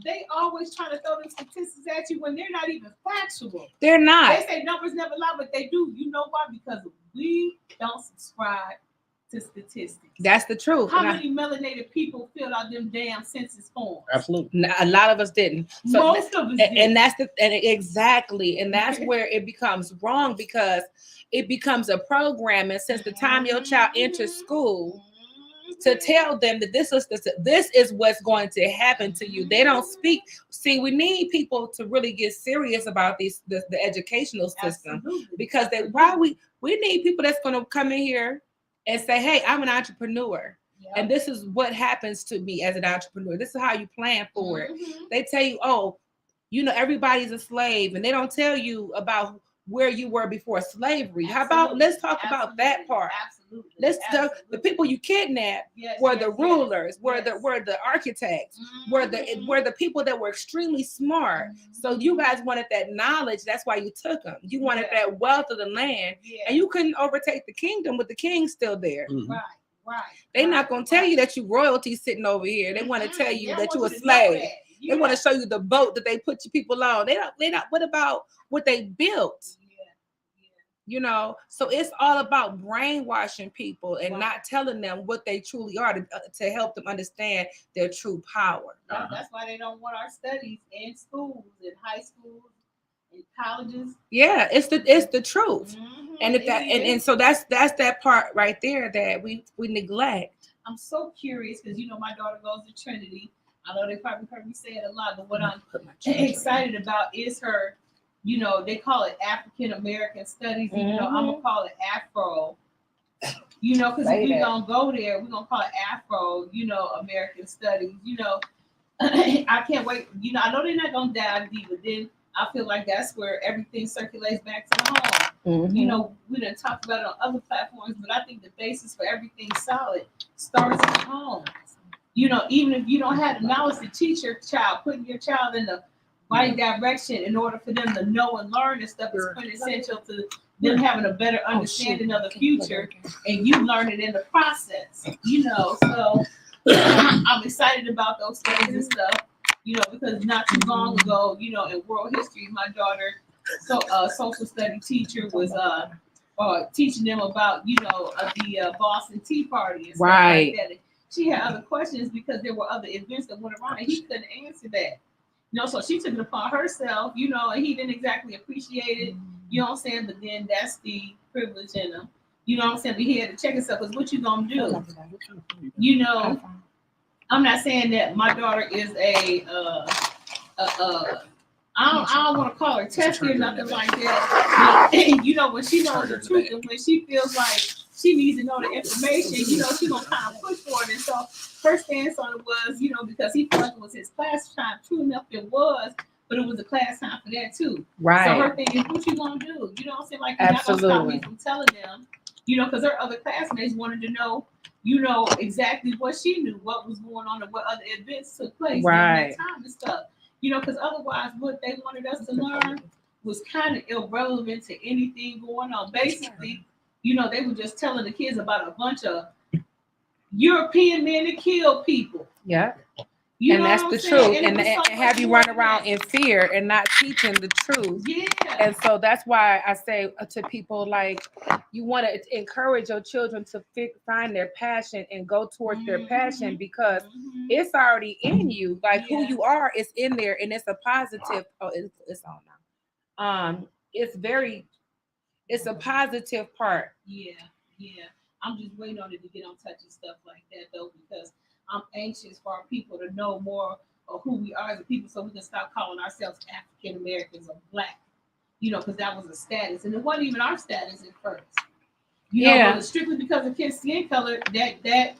they always trying to throw them statistics at you when they're not even factual. They're not. They say numbers never lie, but they do. You know why? Because we don't subscribe to statistics. That's the truth. How many melanated people filled out them damn census forms? Absolutely. A lot of us didn't. So Most of us did. and exactly, and that's where it becomes wrong because it becomes a program, and since the time your child enters school, to tell them that this is what's going to happen to you. They don't speak. See, we need people to really get serious about the educational system. Absolutely. Because we need people that's going to come in here and say, hey, I'm an entrepreneur. Yep. And this is what happens to me as an entrepreneur. This is how you plan for it. Mhm. They tell you, oh, everybody's a slave, and they don't tell you about where you were before slavery. How about let's talk about that part? Absolutely. Let's the people you kidnapped were the rulers, were the architects, were the people that were extremely smart. So you guys wanted that knowledge. That's why you took them. You wanted that wealth of the land, and you couldn't overtake the kingdom with the king still there. Right. They're not gonna tell you that you royalty sitting over here. They want to tell you that you're a slave. They want to show you the boat that they put your people on. They don't. What about what they built? You know, so it's all about brainwashing people and Wow. not telling them what they truly are to help them understand their true power. That's why they don't want our studies in schools, in high schools, in colleges. Yeah, it's the truth. And if that and so that's that part right there that we neglect. I'm so curious because you know my daughter goes to Trinity. I know they probably heard me say it a lot, but what I'm excited about is her, you know, they call it African American Studies, even though I'm gonna call it Afro. You know, because if we're gonna go there, we're gonna call it Afro, you know, American Studies, you know. I can't wait. You know, I know they're not gonna dive deep, but then I feel like that's where everything circulates back to the home. You know, we didn't talk about it on other platforms, but I think the basis for everything solid starts at home. You know, even if you don't have the knowledge to teach your child, putting your child in the right direction in order for them to know and learn this stuff is quintessential to them having a better understanding of the future, and you learn it in the process. You know, so I'm excited about those studies and stuff. You know, because not too long ago, you know, in world history, my daughter, social study teacher was teaching them about, you know, the Boston Tea Party and stuff like that. And she had other questions because there were other events that went around and he couldn't answer that. You know, so she took it upon herself, you know, and he didn't exactly appreciate it. You know what I'm saying? But then that's the privilege in him. You know what I'm saying? But he had to check himself because what you gonna do? You know, I'm not saying that my daughter is I don't want to call her testy or nothing like that. You know, when she knows the truth and when she feels like she needs to know the information, you know, she's gonna kind of push for it. And so her stance on it was, you know, because he felt like it was his class time. True enough, it was, but it was a class time for that too. Right. So her thing is, what you gonna do? You know what I'm saying? Like, you're not gonna stop me from telling them, you know, because her other classmates wanted to know, you know, exactly what she knew, what was going on, and what other events took place during that time and stuff. You know, because otherwise, what they wanted us to learn was kind of irrelevant to anything going on. Basically, you know, they were just telling the kids about a bunch of European men that kill people. Yeah. You and know that's what the I'm saying? truth. And have you run around in fear and not teaching the truth. Yeah. And so that's why I say to people, like, you want to encourage your children to find their passion and go towards their passion, because it's already in you. Like, who you are is in there, and it's a positive. Oh, it's on now. It's a positive part. Yeah. I'm just waiting on it to get on touch and stuff like that, though, because I'm anxious for our people to know more of who we are as a people, so we can stop calling ourselves African Americans or Black, you know, because that was a status, and it wasn't even our status at first. You know, but strictly because of kids' skin color, that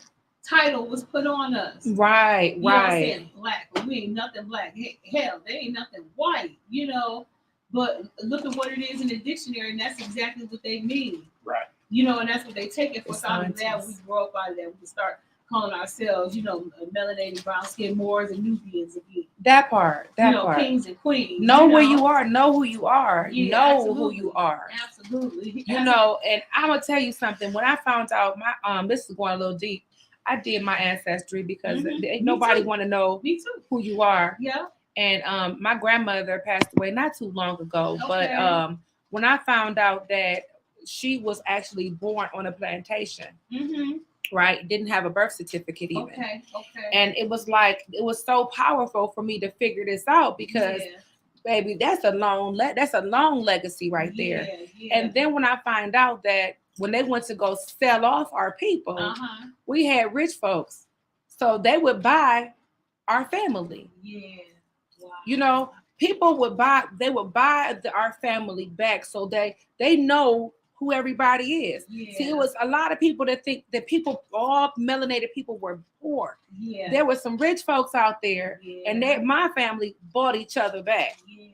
title was put on us. Right. You know what I'm saying? Black, but we ain't nothing black. Hell, they ain't nothing white, you know. But look at what it is in the dictionary, and that's exactly what they mean. Right. You know, and that's what they take it for. So I'm glad we grow up out of that. We can start calling ourselves, you know, melanated, brown skin Moors and Nubians again. That part. Kings and queens. Know where you are. Know who you are. Yeah, know absolutely. who you are. Absolutely. You know, and I'm gonna tell you something. When I found out my this is going a little deep. I did my ancestry because nobody want to know who you are. Yeah. And my grandmother passed away not too long ago. Okay. But when I found out that she was actually born on a plantation. Right, didn't have a birth certificate even. Okay. And it was so powerful for me to figure this out, because baby, that's a long legacy right there. Yeah. And then when I find out that when they went to go sell off our people, we had rich folks, so they would buy our family. Yeah. Wow. You know, people would buy our family back, so they know who everybody is. Yeah. See, it was a lot of people that think that all melanated people were poor. Yeah. There were some rich folks out there, and my family bought each other back. Yeah.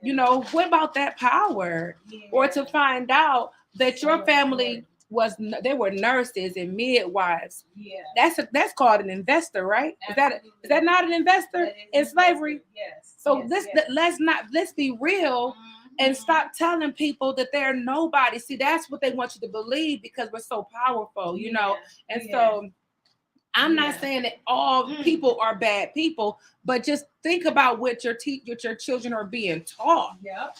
You know, what about that power? Yeah. Or to find out that your family they were nurses and midwives. Yeah. That's called an investor, right? Absolutely. Is that not an investor in slavery? Yes. So let's be real. And stop telling people that they're nobody. See, that's what they want you to believe, because we're so powerful, you know. And so I'm not saying that all people are bad people, but just think about what your children are being taught. Yep.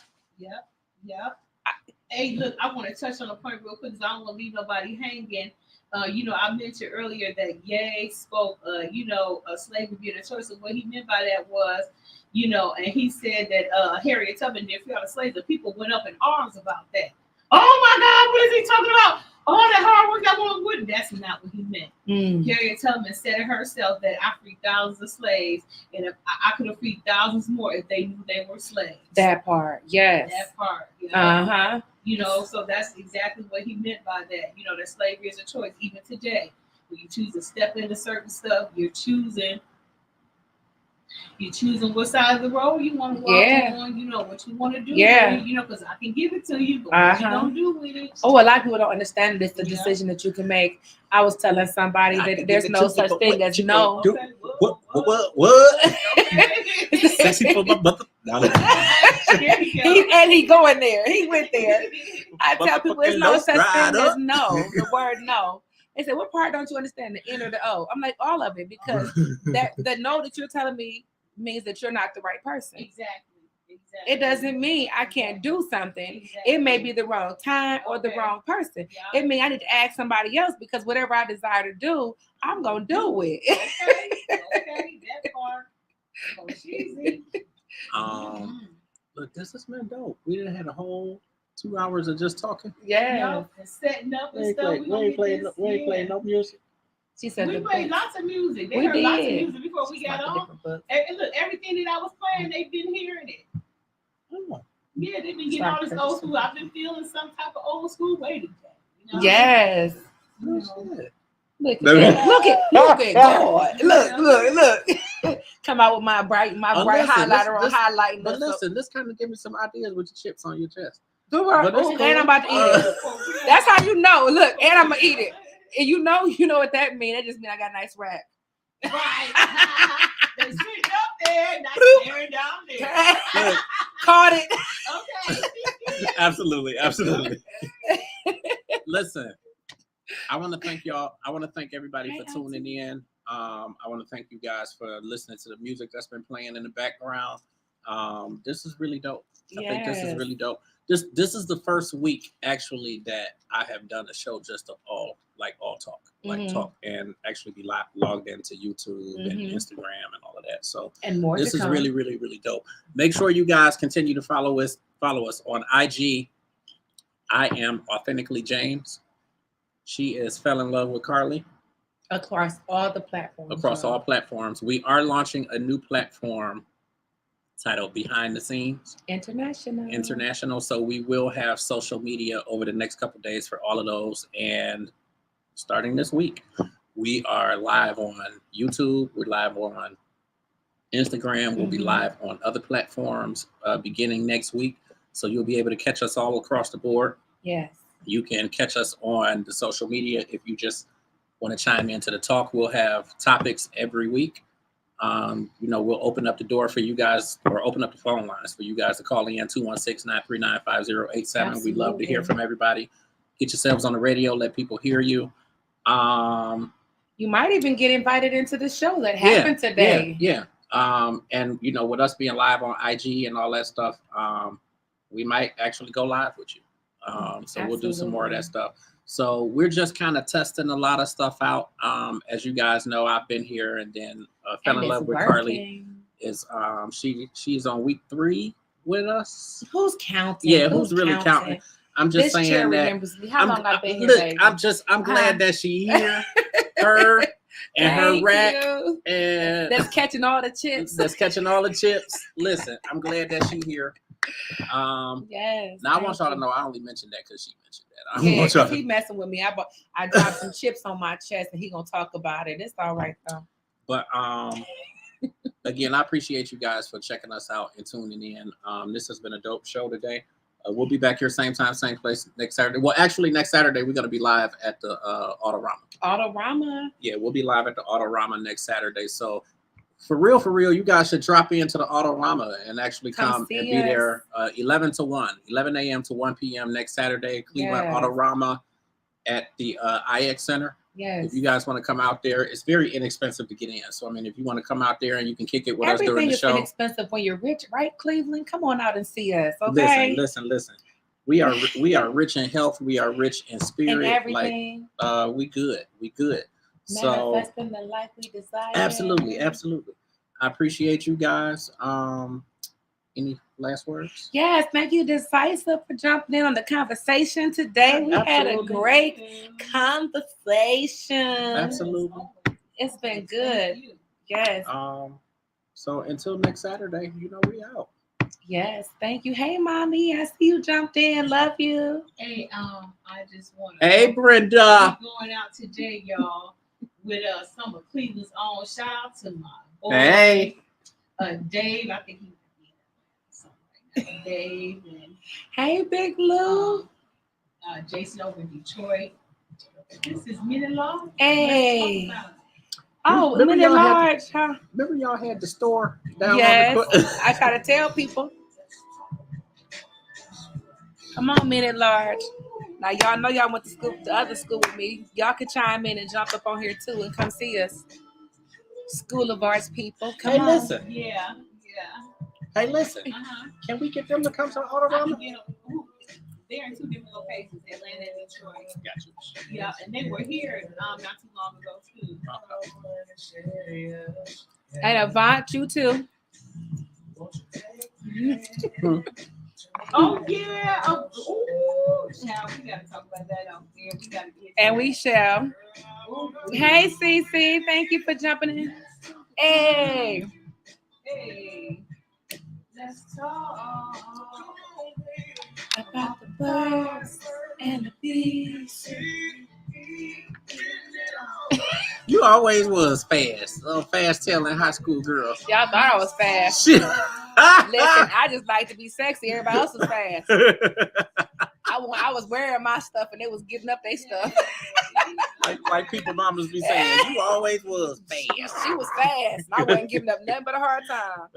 Hey, look, I want to touch on a point real quick because I don't want to leave nobody hanging. I mentioned earlier that Ye spoke, slavery being a choice. And what he meant by that was, and he said that Harriet Tubman did free all the slaves, and people went up in arms about that. Oh my God, what is he talking about? All that hard work that woman wouldn't. That's not what he meant. Harriet Tubman said it herself that I freed thousands of slaves, and if I could have freed thousands more if they knew they were slaves. That part, yes. That part. Uh-huh. So that's exactly what he meant by that. That slavery is a choice. Even today, when you choose to step into certain stuff, you're choosing what side of the road you want to walk on, what you want to do. Yeah. Because I can give it to you, but what you don't do with it. Oh, a lot of people don't understand this, the decision that you can make. I was telling somebody that there's no such thing as no. Okay, What? okay. Sexy for my mother. He going there. He went there. I tell people there's no such thing as no. The word no. They say, what part don't you understand? The N or the O? I'm like, all of it, because the no that you're telling me means that you're not the right person. Exactly. It doesn't mean I can't do something. Exactly. It may be the wrong time or the wrong person. Yeah. It means I need to ask somebody else, because whatever I desire to do, I'm gonna do it. Okay, that part. Oh, cheesy. Look, this has been dope. We done had a whole 2 hours of just talking. Yeah. And setting up and We ain't stuff. played no music. She said We played lots of music. They We heard lots of did. music before we got on. And look, everything that I was playing, they've been hearing it. Oh, Yeah, they've been getting all this old school. I've been feeling some type of old school way today. Yes. no shit. Look at God. Look. Come out with my bright highlighter on highlighting. But listen, this kind of give me some ideas with your chips on your chest. And But it's cool. I'm about to eat it. That's how you know. Look, and I'm gonna eat it. And you know what that means. That just means I got a nice rap. Right. They sitting up there, not staring down there. Look, Caught it. Okay. absolutely. Listen, I want to thank y'all. I want to thank everybody for tuning in. I want to thank you guys for listening to the music that's been playing in the background. This is really dope. I think this is really dope. This is the first week actually that I have done a show just of all talk, talk, and actually be logged into YouTube and Instagram and all of that. So And more. this is really, really, really dope. Make sure you guys continue to follow us on IG. I am Authentically James. She is Fell in Love with Carly. across all the platforms. Across all platforms. We are launching a new platform titled Behind the Scenes International. So we will have social media over the next couple of days for all of those. And starting this week, we are live on YouTube. We're live on Instagram. We'll be live on other platforms beginning next week. So you'll be able to catch us all across the board. Yes. You can catch us on the social media if you just want to chime into the talk. We'll have topics every week. We'll open up the door for you guys, or open up the phone lines for you guys to call in 216-939-5087. We love to hear from everybody. Get yourselves on the radio. Let people hear you. You might even get invited into the show that happened today. Yeah. And with us being live on IG and all that stuff, we might actually go live with you. So we'll do some more of that stuff. So we're just kind of testing a lot of stuff out. As you guys know, I've been here, and then Fell in Love with Carly is she's on week 3 with us. Who's counting? Yeah, who's really counting? I'm just saying that. Remembers me. How long I've been here, look, baby? I'm glad that she here. Her and her rack and that's catching all the chips. Listen, I'm glad that she here. Yes. Now I want y'all to know I only mentioned that because she mentioned that. He messing with me. I dropped some chips on my chest, and he gonna talk about it. It's all right though. But again, I appreciate you guys for checking us out and tuning in. This has been a dope show today. We'll be back here same time, same place next Saturday. Well, actually, next Saturday we're gonna be live at the Autorama. Autorama. Yeah, we'll be live at the Autorama next Saturday. So for real, you guys should drop into the Autorama and actually come and be there 11 a.m. to 1 p.m. next Saturday, Cleveland Autorama at the IX Center. Yes. If you guys want to come out there, it's very inexpensive to get in. So, I mean, if you want to come out there and you can kick it with us during the show. Everything is inexpensive when you're rich, right, Cleveland? Come on out and see us, okay? Listen. We are rich in health. We are rich in spirit. And everything. Like we good. So Manifesting the life we desire. absolutely. I appreciate you guys. Any last words? Yes, thank you, Decisive, for jumping in on the conversation today. We had a Absolutely. great conversation. Absolutely. It's been good. Yes. So until next Saturday, we out. Yes. Thank you. Hey, mommy. I see you jumped in. Love you. Hey, I just want to. Hey, Brenda. We going out today, y'all, with some of Cleveland's own. Shout out to my boy, Hey. Dave. I think he might be in something right now. Dave and Hey, Big Lou. Jason over in Detroit. This is Minute Law. Hey. Let's talk about it. Oh, Remember Minute y'all had Large, huh? Remember y'all had the store down Yes. on the I try to tell people. Come on, Minute Large. Now, y'all know y'all went to school, the other school with me. Y'all could chime in and jump up on here, too, and come see us. School of Arts people. Come Hey, on. listen. Yeah. Hey, listen. Can we get them to come to I Autorama? can get them. They're in two different locations, Atlanta and Detroit. Got you. Yeah, and they were here not too long ago too. And Avant, you too. Oh yeah. Ooh, now we gotta talk about that out there. We gotta get. And we shall. Hey, Cece. Thank you for jumping in. Hey. Hey, let's talk. About the birds and the bees. You always was fast. Fast telling high school girl. Y'all thought I was fast. Shit. Listen, I just like to be sexy. Everybody else was fast. I was wearing my stuff and they was giving up their stuff. like people mamas be saying, you always was fast. She was fast. I wasn't giving up nothing but a hard time.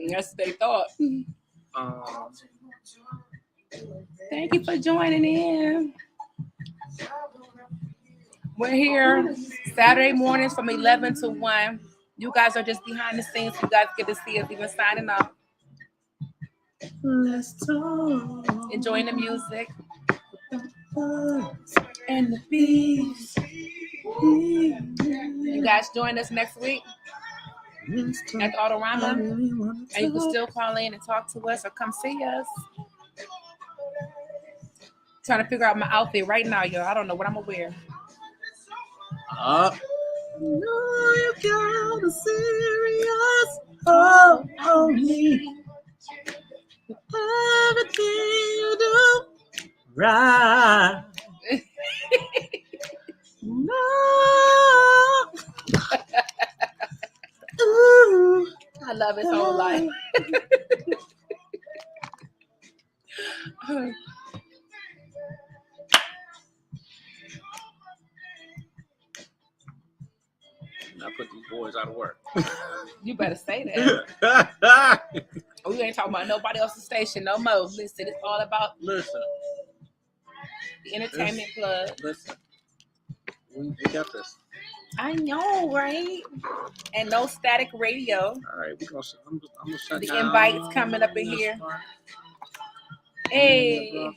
That's what they thought. Thank you for joining in. We're here Saturday mornings from 11 to 1. You guys are just behind the scenes. You guys get to see us even signing off. Let's talk. Enjoying the music. And the bees. You guys join us next week at the Autorama. And you can still call in and talk to us or come see us. Trying to figure out my outfit right now, y'all. I don't know what I'm gonna wear. No, you got a serious on me. Everything you do, right? No. Ooh. I love his whole life. I put these boys out of work. You better say that. We ain't talking about nobody else's station no more. Listen, it's all about Listen, the entertainment plug. listen. We got this. I know, right? And no static radio. All right, I'm gonna shut The down. invites coming up in here. Hey.